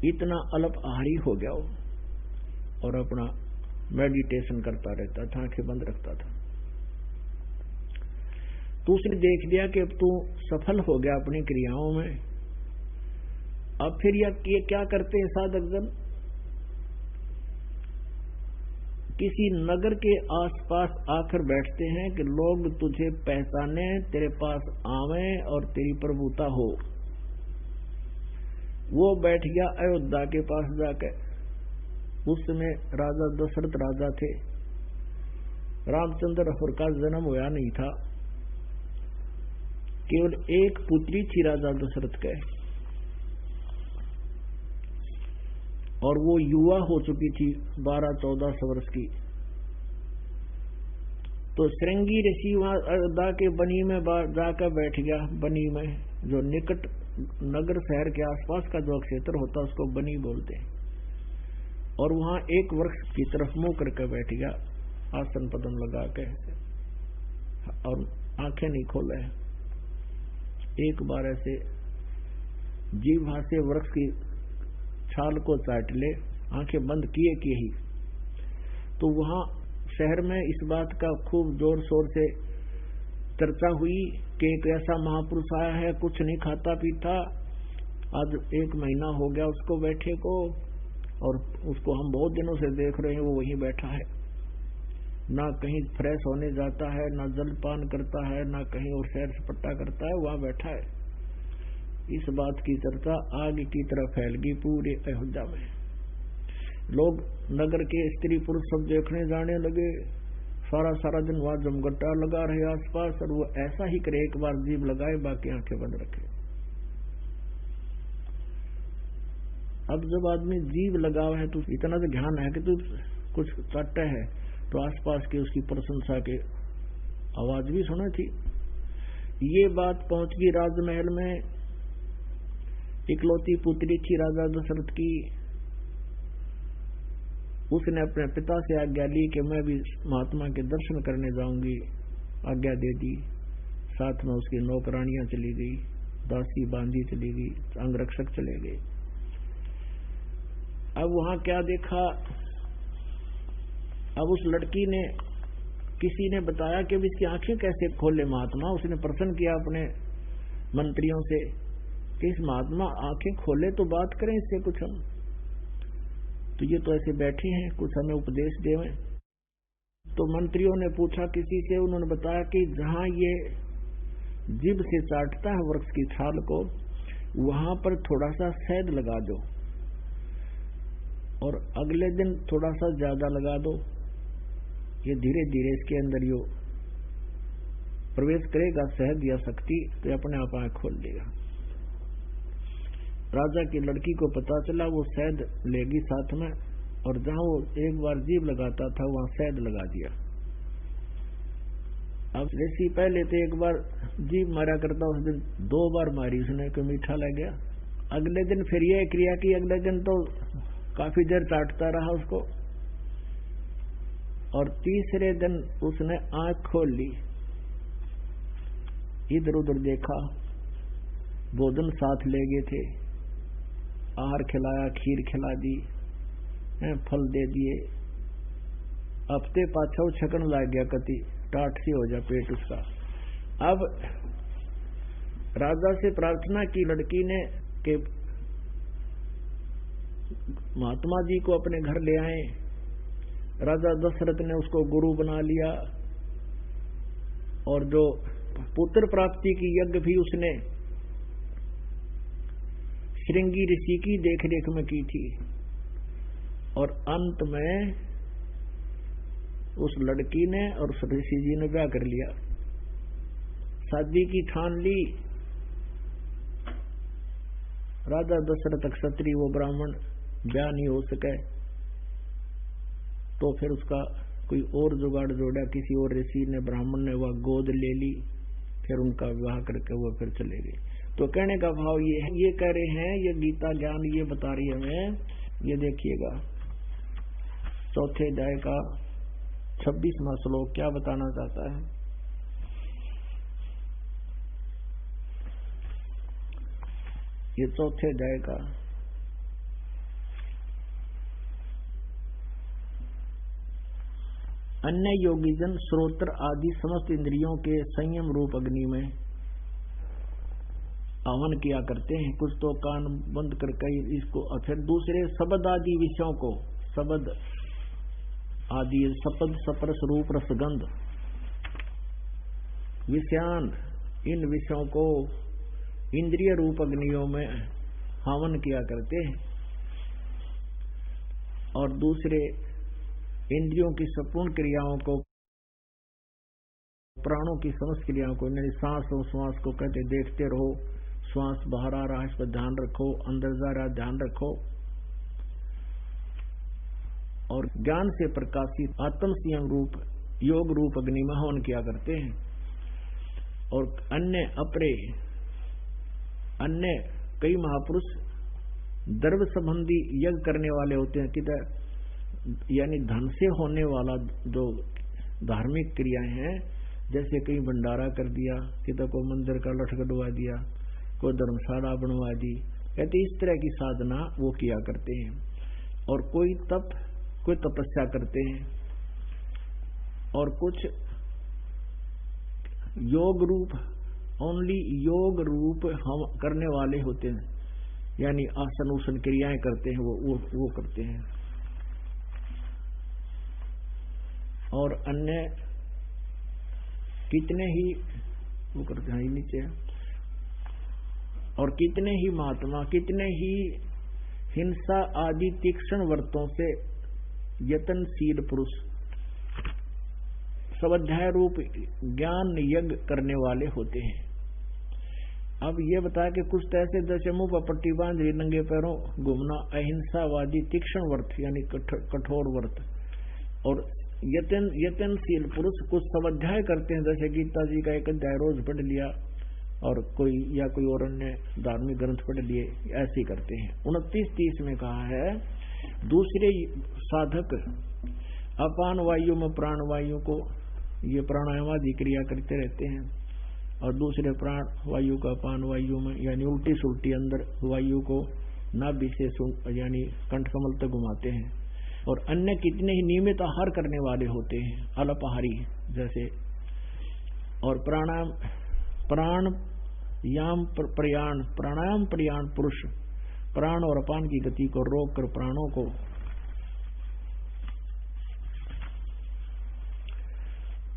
इतना अल्प आहारी हो गया वो, और अपना मेडिटेशन करता रहता था, आंखें बंद रखता था। तो उसने देख लिया कि अब तू सफल हो गया अपनी क्रियाओं में। अब फिर ये क्या करते हैं साधक जन, किसी नगर के आसपास आकर बैठते हैं कि लोग तुझे पहचाने, तेरे पास आवे और तेरी प्रभुता हो। वो बैठ गया अयोध्या के पास जाकर। उस समय राजा दशरथ राजा थे, रामचंद्र का जन्म हुआ नहीं था, केवल एक पुत्री थी राजा दशरथ के, और वो युवा हो चुकी थी 12-14 वर्ष की। तो श्रृंगी ऋषि वहां अयोध्या के बनी में जाकर बैठ गया। बनी में, जो निकट नगर शहर के आसपास का जो क्षेत्र होता है उसको बनी बोलते हैं। और वहां एक वृक्ष की तरफ मुंह करके बैठ गया, आसन पदम लगा के, और आंखें नहीं खोले। एक बार ऐसे जीभ से वृक्ष की छाल को चाट ले, आंखें बंद किए कि ही। तो वहां शहर में इस बात का खूब जोर शोर से चर्चा हुई कि एक ऐसा महापुरुष आया है, कुछ नहीं खाता पीता, आज 1 महीना हो गया उसको बैठे को, और उसको हम बहुत दिनों से देख रहे हैं, वो वहीं बैठा है, ना कहीं फ्रेश होने जाता है, ना जलपान करता है, ना कहीं और सैर सपट्टा करता है, वहां बैठा है। इस बात की चर्चा आग की तरह फैल गई पूरे अयोध्या में। लोग नगर के स्त्री पुरुष सब देखने जाने लगे, सारा दिन वहां जमघटा लगा रहे आसपास, और वो ऐसा ही करे, एक बार जीभ लगाए बाकी आंखें बंद रखे। अब जब आदमी जीभ लगावा है तो इतना तो ध्यान है कि तू कुछ चाटता है, तो आसपास के उसकी प्रशंसा के आवाज भी सुना थी। ये बात पहुंच गई राजमहल में। इकलौती पुत्री थी राजा दशरथ की, उसने अपने पिता से आज्ञा ली कि मैं भी महात्मा के दर्शन करने जाऊंगी, आज्ञा दे दी। साथ में उसकी नौकरानियां चली गई, दासी बांधी चली गई, अंगरक्षक चले गए। अब वहां क्या देखा, अब उस लड़की ने, किसी ने बताया कि इसकी आंखें कैसे खोले महात्मा। उसने प्रश्न किया अपने मंत्रियों से कि इस महात्मा आंखें खोले तो बात करें इससे कुछ हम, तो ये तो ऐसे बैठे हैं, कुछ हमें उपदेश देवें। तो मंत्रियों ने पूछा किसी से, उन्होंने बताया कि जहां ये जीभ से चाटता है वृक्ष की छाल को, वहां पर थोड़ा सा शहद लगा दो, और अगले दिन थोड़ा सा ज्यादा लगा दो। ये धीरे धीरे इसके अंदर यो प्रवेश करेगा शहद या शक्ति, तो अपने आप आंख खोल देगा। राजा की लड़की को पता चला, वो शहद लेगी साथ में, और जहां वो एक बार जीभ लगाता था वहां शहद लगा दिया। अब ऋषि पहले तो एक बार जीभ मारा करता, उस दिन 2 बार मारी उसने, कोई मीठा लग गया। अगले दिन फिर ये क्रिया की, अगले दिन तो काफी देर चाटता रहा उसको, और तीसरे दिन उसने आंख खोल ली, इधर उधर देखा, भोजन साथ ले गए थे, आहार खिलाया, खीर खिला दी, फल दे दिए। हफ्ते पाछा छकन लग गया, कति टाट सी हो जा पेट उसका। अब राजा से प्रार्थना की लड़की ने कि महात्मा जी को अपने घर ले आए। राजा दशरथ ने उसको गुरु बना लिया, और जो पुत्र प्राप्ति की यज्ञ भी उसने श्रृंगी ऋषि की देखरेख में की थी। और अंत में उस लड़की ने और उस ऋषि जी ने ब्याह कर लिया, शादी की ठान ली। राजा दशरथ क्षत्रिय, वो ब्राह्मण, ब्याह नहीं हो सके तो फिर उसका कोई और जुगाड़ जोड़ा, किसी और ऋषि ने ब्राह्मण ने वह गोद ले ली, फिर उनका विवाह करके वो फिर चले गए। तो कहने का भाव ये है, ये कह रहे हैं, ये गीता ज्ञान ये बता रही है हमें। ये देखिएगा चौथे अध्याय का 26वां श्लोक क्या बताना चाहता है। ये चौथे अध्याय का अन्य योगीजन श्रोत्र आदि समस्त इंद्रियों के संयम रूप अग्नि में आह्वान किया करते हैं। कुछ तो कान बंद करके इसको, फिर दूसरे शब्द आदि विषयों को, शब्द आदि शब्द सपर्श रूप रसगंध विषयान, इन विषयों को इंद्रिय रूप अग्नियों में हवन किया करते हैं। और दूसरे इंद्रियों की संपूर्ण क्रियाओं को, प्राणों की समस्त क्रियाओं को, यानी सांस और श्वास को कहते देखते रहो, श्वास बाहर आ रहा है इस पर ध्यान रखो, अंदर जा रहा है ध्यान रखो। और ज्ञान से प्रकाशित आत्म संयम रूप योग रूप अग्नि में हवन किया करते हैं। और अन्य कई महापुरुष द्रव्य संबंधी यज्ञ करने वाले होते हैं, किधर यानी धन से होने वाला जो धार्मिक क्रियाएं हैं, जैसे कहीं भंडारा कर दिया, किधर को मंदिर का लठ गड़वा दिया, कोई धर्मशाला बनवा दी, कहते इस तरह की साधना वो किया करते हैं। और कोई तपस्या करते हैं, और कुछ योग रूप, ओनली योग रूप हम करने वाले होते हैं, यानी आसन उसन क्रियाएं करते हैं, वो करते हैं। और अन्य कितने ही वो करते हैं नीचे, और कितने ही महात्मा, कितने ही हिंसा आदि तीक्ष्ण व्रतों से यतनशील पुरुष स्वाध्याय रूप ज्ञान यज्ञ करने वाले होते हैं। अब ये बताया कि कुछ तो ऐसे जैसे मुंह पर पट्टी बांध नंगे पैरों घूमना, अहिंसावादी तीक्ष्ण व्रत यानी कठोर व्रत, और यतनशील पुरुष कुछ स्वाध्याय करते हैं, जैसे गीता जी का एक अध्याय रोज पढ़ लिया, और कोई और अन्य धार्मिक ग्रंथ पढ़ लिए, ऐसे ही करते हैं। 29-30 में कहा है, दूसरे साधक अपान वायु में प्राण वायु को, ये प्राणायाम आदि क्रिया करते रहते हैं, और दूसरे प्राण वायु का अपान वायु में, यानी उल्टी सुल्टी अंदर वायु को नाभि से यानी कंठकमल तक घुमाते हैं। और अन्य कितने ही नियमित आहार करने वाले होते हैं, अल्पाहारी जैसे। और प्राणायाम प्रयाण पुरुष प्राण और अपान की गति को रोक कर प्राणों को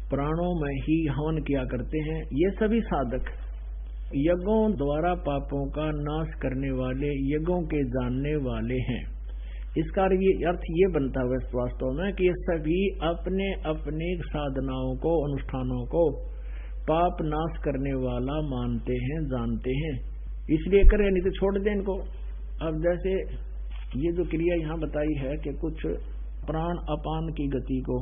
प्राणों में ही हवन किया करते हैं। ये सभी साधक यज्ञों द्वारा पापों का नाश करने वाले, यज्ञों के जानने वाले हैं। इसका अर्थ ये बनता है वास्तव में कि ये सभी अपने अपने साधनाओं को, अनुष्ठानों को पाप नाश करने वाला मानते हैं, जानते हैं, इसलिए करें, नहीं तो छोड़ दें इनको। अब जैसे ये जो क्रिया यहाँ बताई है कि कुछ प्राण अपान की गति को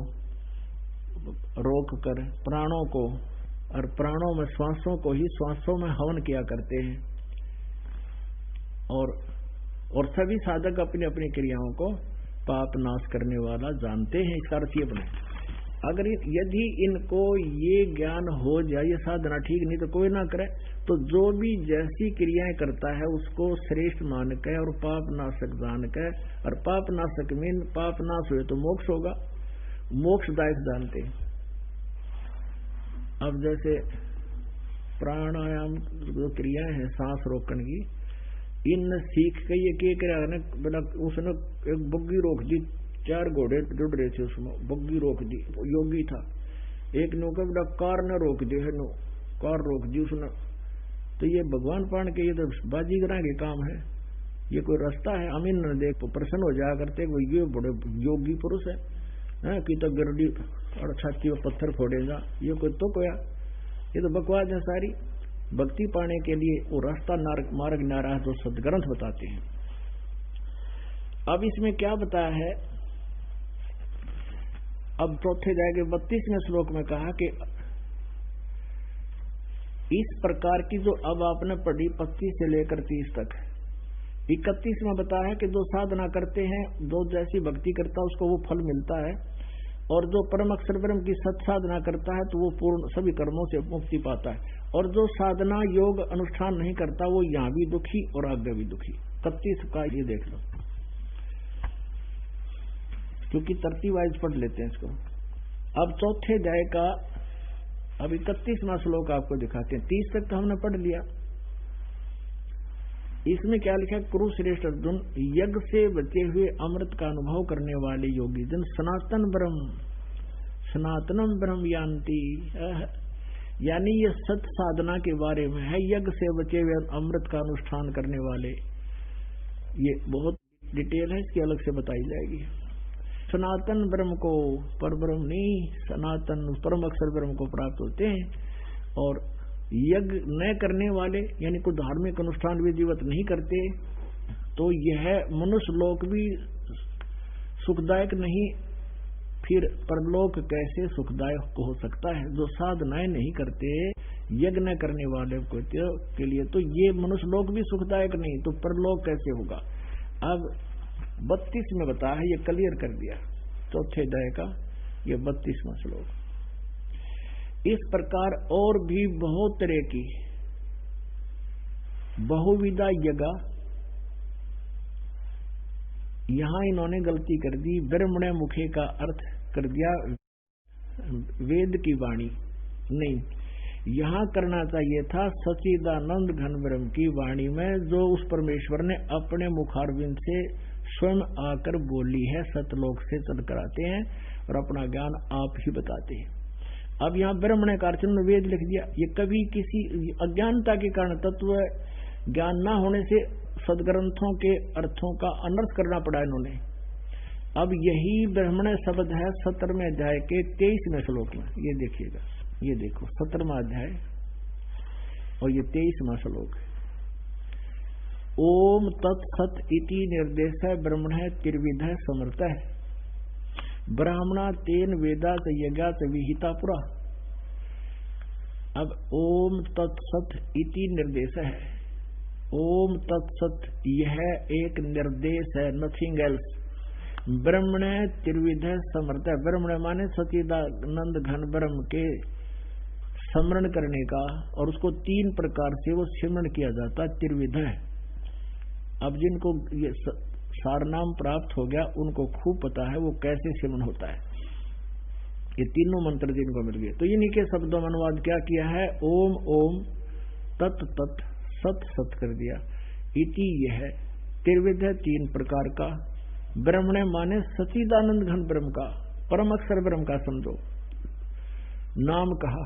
रोक कर प्राणों को, और प्राणों में श्वासों को ही श्वासों में हवन किया करते हैं। और सभी साधक अपनी अपनी क्रियाओं को पाप नाश करने वाला जानते हैं। इसका अर्थ ये बने, अगर यदि इनको ये ज्ञान हो जाए, ये साधना ठीक, नहीं तो कोई ना करे, तो जो भी जैसी क्रियाएं करता है उसको श्रेष्ठ मान के और पाप नाशक जान के, और पाप नाशक में पाप नाश हुए तो मोक्ष होगा, मोक्षदायक जानते हैं। अब जैसे प्राणायाम जो क्रियाएं हैं सांस रोकने की, इन सीख के ये क्या, उसने एक बग्गी रोक दी, 4 घोड़े जुड़ रहे थे उसमें, बग्गी रोक दी, योगी था। एक नो का बड़ा कार ने रोक दी है, नो कार रोक दी उसने। तो ये भगवान पाण के ये तो बाजीगरा के काम है, ये कोई रास्ता है? अमीन ने देख तो प्रसन्न हो जाया करते, वो ये बड़े योगी पुरुष है कि तो गिरडी और छाती में पत्थर फोड़ेगा, ये कोई तो कोया, ये तो बकवास है सारी। भक्ति पाने के लिए वो रास्ता मार्ग नारा है जो सदग्रंथ बताते हैं। अब इसमें क्या बताया है, अब चौथे अध्याय के 32वें श्लोक में कहा कि इस प्रकार की जो अब आपने पढ़ी 25 से लेकर 30 तक, 31 में बताया है कि जो साधना करते हैं, जो जैसी भक्ति करता है उसको वो फल मिलता है, और जो परम अक्षर ब्रह्म की सत साधना करता है तो वो पूर्ण सभी कर्मों से मुक्ति पाता है, और जो साधना योग अनुष्ठान नहीं करता वो यहाँ भी दुखी और आगे भी दुखी। 31 का ये देख लो, क्योंकि तरतीब वाइज पढ़ लेते हैं इसको। अब चौथे अध्याय का अब 31वां श्लोक आपको दिखाते हैं। 30 तक तो हमने पढ़ लिया। इसमें क्या लिखा है, कुरुश्रेष्ठ अर्जुन, यज्ञ से बचे हुए अमृत का अनुभव करने वाले योगी जन सनातनम ब्रह्म यान्ति, यानी ये सत साधना के बारे में है। यज्ञ से बचे हुए अमृत का अनुष्ठान करने वाले, ये बहुत डिटेल है, इसकी अलग से बताई जाएगी। सनातन ब्रह्म को, पर ब्रह्म नहीं, सनातन परम अक्षर ब्रह्म को प्राप्त होते हैं। और यज्ञ न करने वाले, यानी कोई धार्मिक अनुष्ठान विधिवत नहीं करते, तो यह मनुष्य लोक भी सुखदायक नहीं, फिर परलोक कैसे सुखदायक हो सकता है। जो साधनाएं नहीं करते, यज्ञ न करने वाले के लिए तो ये मनुष्य लोक भी सुखदायक नहीं, तो परलोक कैसे होगा। अब 32 में बताया है, ये क्लियर कर दिया चौथे अध्याय का ये 32वां श्लोक। इस प्रकार और भी बहुत तरह की बहुविधा यज्ञ, यहां इन्होंने गलती कर दी, ब्रह्मणे मुखे का अर्थ कर दिया वेद की वाणी, नहीं, यहां करना चाहिए था सच्चिदानंद घन ब्रह्म की वाणी में, जो उस परमेश्वर ने अपने मुखारविंद से स्वयं आकर बोली है, सतलोक से चल कर आते हैं और अपना ज्ञान आप ही बताते हैं। अब यहाँ ब्रह्मणे का अर्थ वेद लिख दिया, ये कभी किसी अज्ञानता के कारण, तत्व ज्ञान न होने से सदग्रंथों के अर्थों का अनर्थ करना पड़ा इन्होंने। अब यही ब्रह्मणे शब्द है 17वें अध्याय के 23वें श्लोक में, ये देखिएगा, ये देखो 17वां अध्याय और ये 23वां श्लोक। ओम तत्सत इति निर्देश ब्रह्मण त्रिविध समर्थ है, ब्राह्मणा तेन वेदात यज्ञात विहिता पुरा। अब ओम तत्सत इति निर्देश है, ओम तत्सत यह एक निर्देश है, नथिंग एल्स। ब्रह्मण त्रिविध समर्थ है, ब्रह्मण माने सच्चिदानंद घन ब्रह्म के स्मरण करने का, और उसको 3 प्रकार से वो सिमरण किया जाता है, त्रिविध है। अब जिनको ये सारनाम प्राप्त हो गया उनको खूब पता है वो कैसे सिमरण होता है। ये तीनों मंत्र जिनको मिल गए, तो इन्हीं के शब्दों में अनुवाद क्या किया है, ओम ओम, तत् तत्, सत सत कर दिया, इति यह त्रिविध है 3 प्रकार का, ब्रह्मणे माने सच्चिदानंद घन ब्रह्म का, परम अक्षर ब्रह्म का समझो, नाम कहा,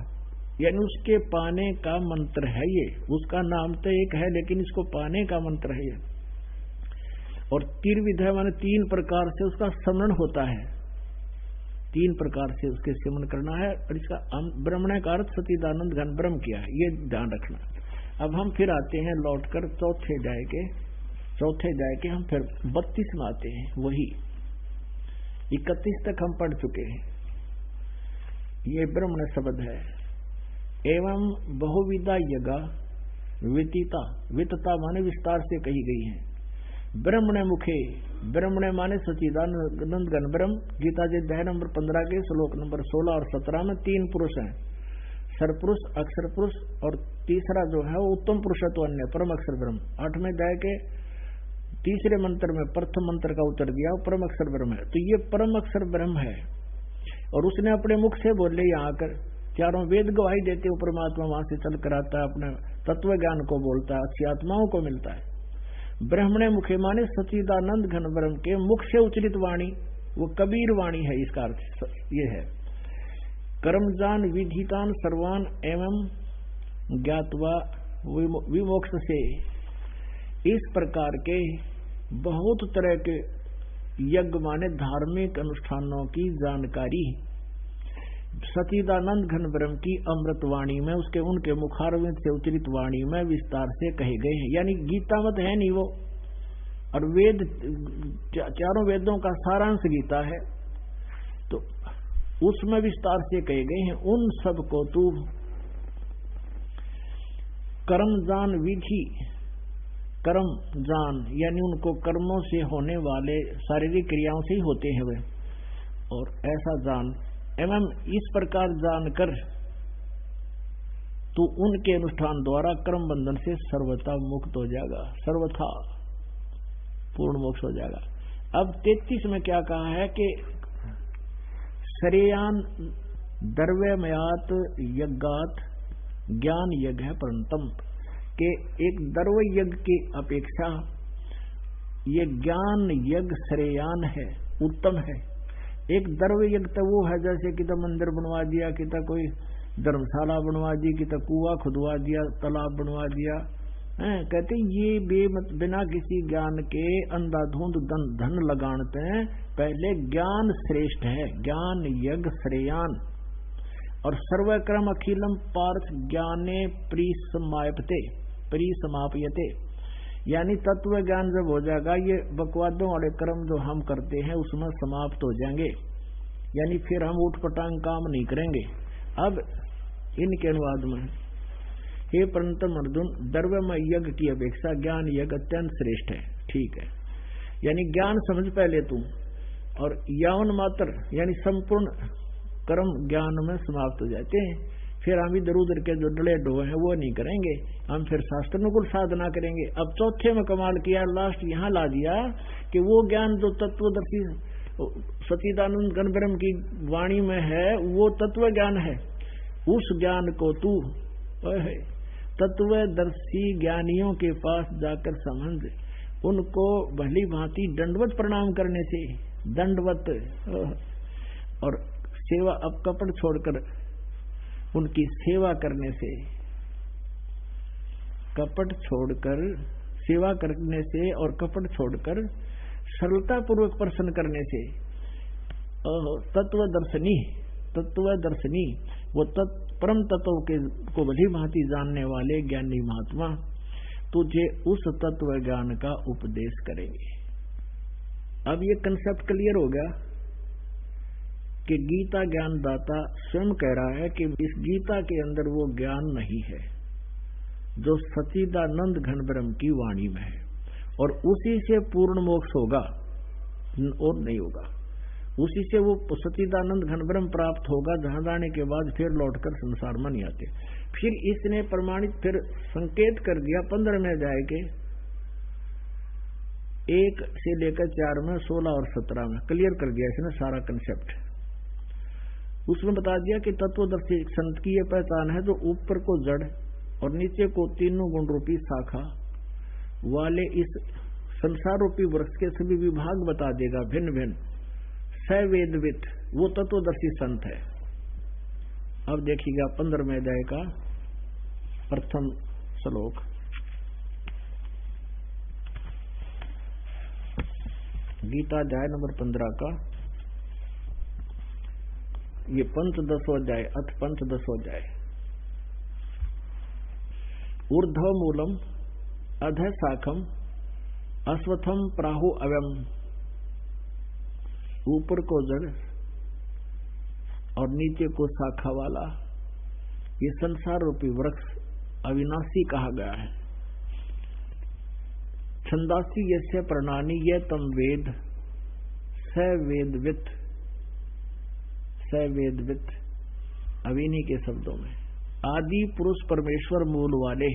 यानी उसके पाने का मंत्र है ये। उसका नाम तो एक है लेकिन इसको पाने का मंत्र है ये। और त्रिविध माने 3 प्रकार से उसका स्मरण होता है, 3 प्रकार से उसके सिमरण करना है। और इसका ब्रह्मण का अर्थ सच्चिदानंद घन ब्रह्म किया है, ये ध्यान रखना। अब हम फिर आते हैं लौटकर चौथे अध्याय के हम फिर 32 में आते हैं। वही 31 तक हम पढ़ चुके हैं। ये ब्रह्मण शब्द है। एवं बहुविधा यज्ञ वितता माने विस्तार से कही गई है। ब्रह्मण मुखे, ब्रह्मण माने सच्चिदानंद घन ब्रह्म। गीता जी अध्याय नंबर 15 के श्लोक नंबर 16 और 17 में 3 पुरुष हैं, सरपुरुष, अक्षर पुरुष, और तीसरा जो है वो उत्तम पुरुषत्व अन्य परम अक्षर ब्रह्म। 8वें अध्याय के तीसरे मंत्र में प्रथम मंत्र का उत्तर दिया, परम अक्षर ब्रह्म है। तो ये परम अक्षर ब्रह्म है और उसने अपने मुख से बोले, यहाँ आकर चारों वेद गवाही देते, वो परमात्मा वहां से चल कर आता है, अपने तत्व ज्ञान को बोलता है, अच्छी आत्माओं को मिलता है। ब्रह्मणे मुखे माने सच्चिदानंद घन ब्रह्म के मुख से उच्चरित वाणी, वो कबीर वाणी है, इसका अर्थ ये है। कर्मजान विधितान सर्वान एवं ज्ञातवा विमोक्ष से, इस प्रकार के बहुत तरह के यज्ञ माने धार्मिक अनुष्ठानों की जानकारी सच्चिदानंद घन ब्रह्म की अमृत वाणी में, उसके उनके मुखारविंद से उच्चरित वाणी में विस्तार से कहे गए हैं। यानी गीता मत है नहीं, वो और वेद, चारों वेदों का सारांश गीता है, तो उसमें विस्तार से कहे गए हैं उन सब को तू कर्म जान विधि, कर्म जान यानी उनको कर्मों से होने वाले शारीरिक क्रियाओं से ही होते हैं वे, और ऐसा जान एवं इस प्रकार जानकर तू उनके अनुष्ठान द्वारा कर्म बंधन से सर्वथा मुक्त हो जाएगा, सर्वथा पूर्ण मोक्ष हो जाएगा। अब 33 में क्या कहा है कि श्रेयान द्रव्यमयात यज्ञात ज्ञान यज्ञ है परंतम, के एक द्रव्य यज्ञ की अपेक्षा ये ज्ञान यज्ञ श्रेयान है, उत्तम है। एक द्रव्य यज्ञ तो वो है जैसे कि तो मंदिर बनवा दिया, कि तो कोई धर्मशाला बनवा दी, कि तो कुआं खुदवा दिया, तालाब बनवा दिया, कहते ये बिना किसी ज्ञान के अंधाधुंध धन लगाते हैं। पहले ज्ञान श्रेष्ठ है, ज्ञान यज्ञ श्रेयान। और सर्वक्रम अखिलम पार्थ ज्ञाने परिसमाप्यते, यानी तत्व ज्ञान जब हो जाएगा ये बकवादों वाले कर्म जो हम करते हैं उसमें समाप्त हो जाएंगे, यानी फिर हम उठपटांग काम नहीं करेंगे। अब इनके अनुवाद में, हे परंतम अर्जुन, द्रव्यमय यज्ञ की अपेक्षा ज्ञान यज्ञ अत्यंत श्रेष्ठ है। ठीक है, यानी ज्ञान समझ पहले तू, और यौन मात्र यानी संपूर्ण कर्म ज्ञान में समाप्त हो जाते हैं। फिर हम इधर उधर के जो डले डोए हैं वो नहीं करेंगे, हम फिर शास्त्रानुकूल साधना करेंगे। अब चौथे में कमाल किया, लास्ट यहाँ ला दिया कि वो ज्ञान जो तत्वदर्शी सच्चिदानंद घन ब्रह्म की वाणी में है वो तत्व ज्ञान है। उस ज्ञान को तू तत्वदर्शी ज्ञानियों के पास जाकर समझ, उनको भली भांति दंडवत प्रणाम करने से, दंडवत और सेवा, अब कपट छोड़कर उनकी सेवा करने से, कपट छोड़कर सेवा करने से और कपट छोड़कर सरलता पूर्वक प्रसन्न करने से, तत्वदर्शनी वो परम तत्व के को भली भांति जानने वाले ज्ञानी महात्मा तुझे उस तत्व ज्ञान का उपदेश करेंगे। अब ये कंसेप्ट क्लियर हो गया कि गीता ज्ञानदाता स्वयं कह रहा है कि इस गीता के अंदर वो ज्ञान नहीं है जो सच्चिदानंद घन ब्रह्म की वाणी में है, और उसी से पूर्ण मोक्ष होगा और नहीं होगा। उसी से वो सच्चिदानंद घन ब्रह्म प्राप्त होगा, जहां जाने के बाद फिर लौटकर संसार में नहीं आते। फिर इसने प्रमाणित फिर संकेत कर दिया 15 में अध्याय के 1 से लेकर 4 में, 16 और 17 में क्लियर कर दिया इसने सारा कंसेप्ट। उसमें बता दिया कि तत्वदर्शी संत की यह पहचान है जो ऊपर को जड़ और नीचे को तीनों गुण रूपी शाखा वाले इस संसार रूपी वृक्ष के सभी विभाग बता देगा भिन्न भिन्न, सवेदवित, वो तत्वदर्शी संत है। अब देखिएगा 15वें अध्याय का प्रथम श्लोक, गीता अध्याय नंबर 15 का ये पंचदशो अध्याय, अथ पंचदशो अध्याय। ऊर्ध्व मूलम अध शाखम अश्वत्थम प्राहु अव्यम, ऊपर को जड़ और नीचे को शाखा वाला ये संसार रूपी वृक्ष अविनाशी कहा गया है। छंदासी यस्य प्रणानी ये तम वेद सवेदवित, सवेदवित अविनी के शब्दों में आदि पुरुष परमेश्वर मूल वाले,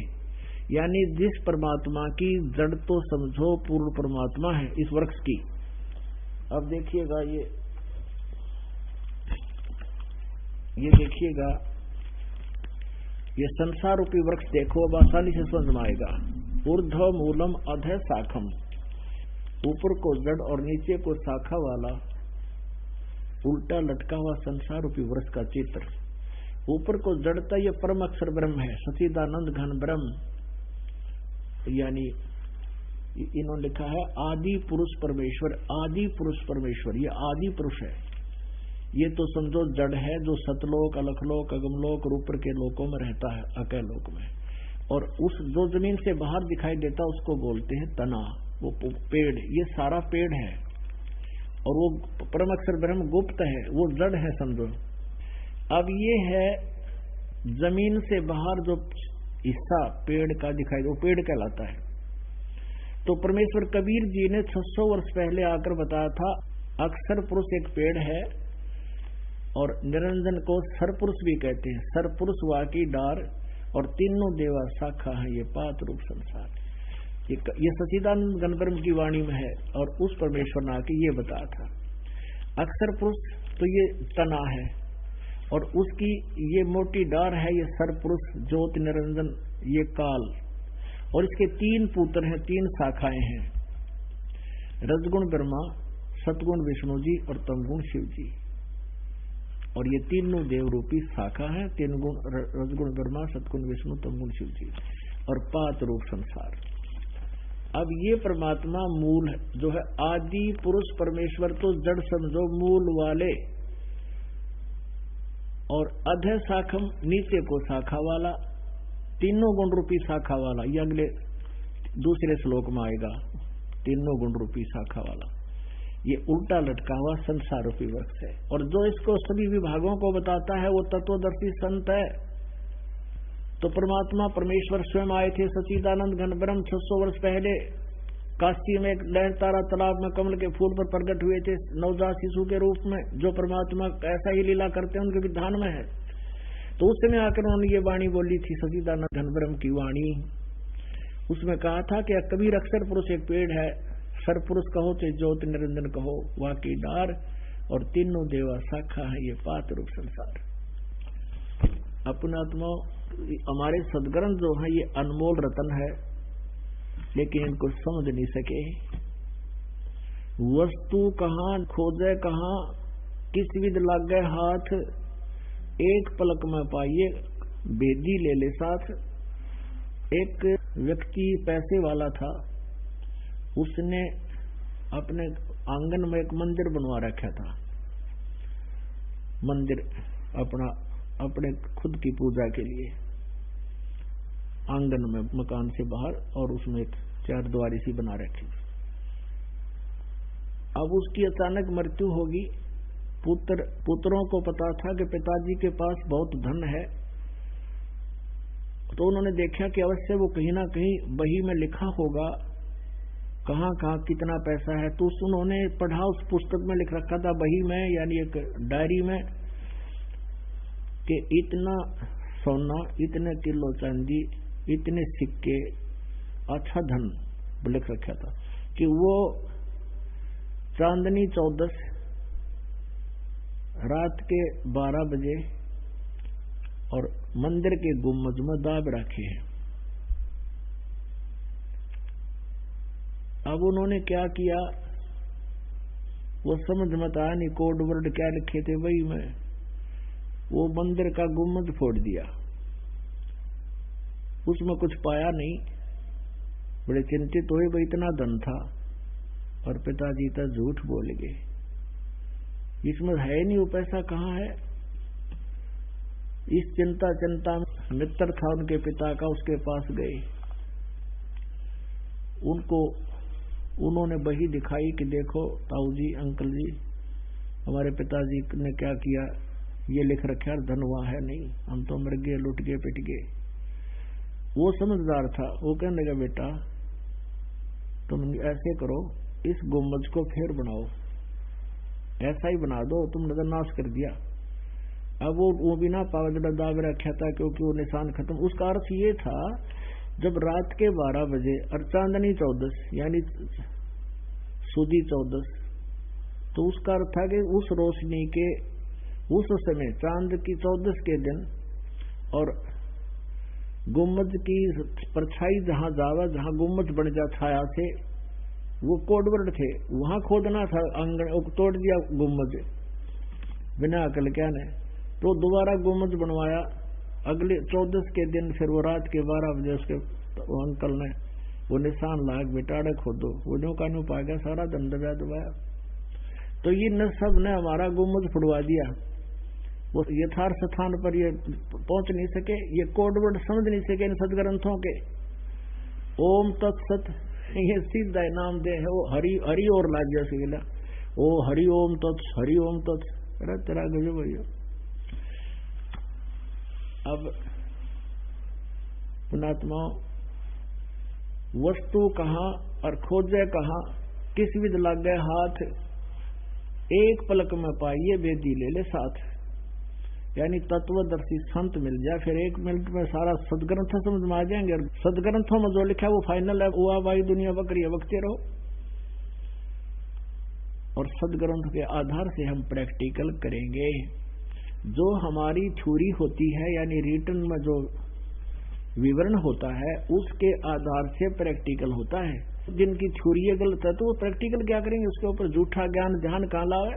यानी जिस परमात्मा की जड़ तो समझो पूर्ण परमात्मा है इस वृक्ष की। अब देखिएगा ये देखिएगा ये संसार रूपी वृक्ष देखो, अब आसानी से समझ में आएगा। ऊर्ध्व मूलम अध शाखम, ऊपर को जड़ और नीचे को शाखा वाला उल्टा लटका हुआ संसार रूपी वृक्ष का चित्र। ऊपर को जड़ता ये परम अक्षर ब्रह्म है, सच्चिदानंद घन ब्रह्म, यानी इन्होंने लिखा है आदि पुरुष परमेश्वर। आदि पुरुष परमेश्वर ये आदि पुरुष है। ये तो समझो जड़ है जो सतलोक, अलखलोक, अगमलोक और ऊपर के लोकों में रहता है, अकय लोक में, और उस जो जमीन से बाहर दिखाई देता उसको बोलते हैं तना। वो पेड़, ये सारा पेड़ है, और वो परम अक्षर ब्रह्म गुप्त है, वो जड़ है समझो। अब ये है जमीन से बाहर जो हिस्सा पेड़ का दिखाई दे, वो पेड़ कहलाता है। तो परमेश्वर कबीर जी ने 600 वर्ष पहले आकर बताया था, अक्षर पुरुष एक पेड़ है, और निरंजन को सरपुरुष भी कहते हैं। सरपुरुष वाकी डार, और तीनों देवा शाखा है, ये पात रूप संसार। ये सच्चिदानंद घनब्रह्म की वाणी में है, और उस परमेश्वर ने आके ये बताया था। अक्षर पुरुष तो ये तना है, और उसकी ये मोटी डार है, ये सरपुरुष ज्योति निरंजन, ये काल, और इसके 3 पुत्र हैं, 3 शाखाएं हैं, रजगुण ब्रह्मा, सतगुण विष्णु जी और तमगुण शिव जी। और ये तीनों देव रूपी शाखा है, 3 गुण रजगुण ब्रह्मा, सतगुण विष्णु, तमगुण शिव जी, और पात रूप संसार। अब ये परमात्मा मूल है, जो है आदि पुरुष परमेश्वर, तो जड़ समझो मूल वाले, और अधः शाखम नीचे को शाखा वाला, तीनों गुण रूपी शाखा वाला। ये अगले दूसरे श्लोक में आएगा, तीनों गुण रूपी शाखा वाला। ये उल्टा लटका हुआ संसार रूपी वृक्ष है, और जो इसको सभी विभागों को बताता है वो तत्वदर्शी संत है। तो परमात्मा परमेश्वर स्वयं आए थे, सच्चिदानंद घन ब्रह्म 600 वर्ष पहले काशी में एक लहरतारा तालाब में कमल के फूल पर प्रकट हुए थे, नवजात शिशु के रूप में। जो परमात्मा ऐसा ही लीला करते हैं उनके विधान में है। तो उस समय आकर उन्होंने ये वाणी बोली थी, सच्चिदानंद घन ब्रह्म की वाणी। उसमें कहा था कि कबीर अक्षर पुरुष एक पेड़ है, सरपुरुष कहो चाहे ज्योति निरंजन कहो, वाकी डार, और तीनों देवा शाखा है, ये पात रूप संसार। अपने आत्मा हमारे सदग्रंथ जो है ये अनमोल रतन है, लेकिन इनको समझ नहीं सके। वस्तु कहाँ खोजे कहाँ, किस विध लग गए हाथ, एक पलक में पाइए बेदी ले ले साथ। एक व्यक्ति पैसे वाला था, उसने अपने आंगन में एक मंदिर बनवा रखा था। मंदिर अपने खुद की पूजा के लिए, आंगन में मकान से बाहर, और उसमें एक 4 द्वारी सी बना रखी। अब उसकी अचानक मृत्यु होगी। पुत्रों को पता था कि पिताजी के पास बहुत धन है, तो उन्होंने देखा कि अवश्य वो कहीं ना कहीं बही में लिखा होगा कहाँ कहाँ कितना पैसा है। तो उन्होंने पढ़ा, उस पुस्तक में लिख रखा था बही में, यानी एक डायरी में, कि इतना सोना, इतने किलो चांदी, इतने सिक्के, अच्छा धन लिख रखा था। कि वो चांदनी 14 रात के 12 बजे और मंदिर के गुम्बद में दाब रखे हैं। अब उन्होंने क्या किया वो समझ मत आया नहीं, कोड वर्ड क्या लिखे थे वही में, वो मंदिर का गुम्बद फोड़ दिया। उसमें कुछ पाया नहीं, बड़े चिंतित हुए, भाई इतना धन था, और पिताजी तो झूठ बोल गए, इसमें है नहीं, वो पैसा कहाँ है। इस चिंता में मित्र था उनके पिता का, उसके पास गए। उन्होंने बही दिखाई कि देखो ताऊ जी, अंकल जी, हमारे पिताजी ने क्या किया, ये लिख रखा, धन वहां है नहीं, हम तो मर गए, लुट गए, पिट गए। वो समझदार था, वो कहने लगा बेटा तुम ऐसे करो, इस गुम्बद को फिर बनाओ, ऐसा ही बना दो, तुमने तो नाश कर दिया। अब वो बिना पावड़ा दाग रखा था, क्योंकि वो निशान खत्म। उसका अर्थ ये था, जब रात के 12 बजे और चांदनी 14 यानी सुदी 14, तो उसका अर्थ था कि उस रोशनी के उस समय चांद की 14 के दिन, और गुम्बद की परछाई जहां जावा, जहां गुम्बद बन जा छाया से, वो कोडवर्ड थे, वहां खोदना था आंगन, तोड़ दिया गुम्बद बिना अकल क्या ने। तो दोबारा गुम्बद बनवाया अगले 14 के दिन। फिर वो रात के 12 बजे उसके अंकल ने वो निशान लाग, बेटाड़े खोदो, वो जो कानू पा गया, सारा दंड दबाया। तो ये न सब ने हमारा गुम्बद फुड़वा दिया, वो यथार्थ स्थान पर ये पहुंच नहीं सके, ये कोडवर्ड समझ नहीं सके इन सदग्रंथों के। ओम तत्सत ये सीधा नाम दे है वो हरि हरि और लाग गया सिला ओ हरि ओम तत्स हरि ओम तत्स। अरे तेरा गजब भैया। अब पुणात्मा वस्तु कहाँ और खोजे कहाँ, किस विध लग गए हाथ, एक पलक में पाइए बेदी ले ले साथ। यानी तत्वदर्शी संत मिल जाए फिर 1 मिनट में सारा सदग्रंथ समझ में आ जाएंगे। और सदग्रंथों में जो लिखा है वो फाइनल है, वो भाई दुनिया बकरी बकते रहो। और सदग्रंथ के आधार से हम प्रैक्टिकल करेंगे। जो हमारी थ्योरी होती है यानी रिटर्न में जो विवरण होता है उसके आधार से प्रैक्टिकल होता है। जिनकी थ्योरी गलत है तो वो प्रैक्टिकल क्या करेंगे, उसके ऊपर झूठा ज्ञान ध्यान कहाँ लावे।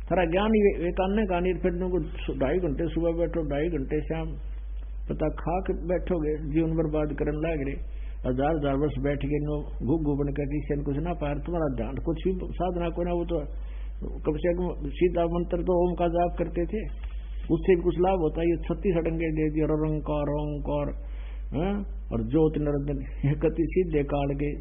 सारा ज्ञान एकान्य कहानी फिर 2.5 घंटे सुबह बैठो 2.5 घंटे शाम पता खा के बैठोगे, जीवन बर्बाद करने लग रहे। 1000 वर्ष बैठ के नो घू बन कर किसी कुछ ना पाया, तुम्हारा ध्यान कुछ भी साधना को ना, वो तो कम से कम सीधा मंत्र तो ओम का जाप करते थे, उससे भी कुछ लाभ होता है। ये 36 अडंगे दे दिए, रंकार ओंकार और ज्योत निरंजन, ये कति सीधे काल के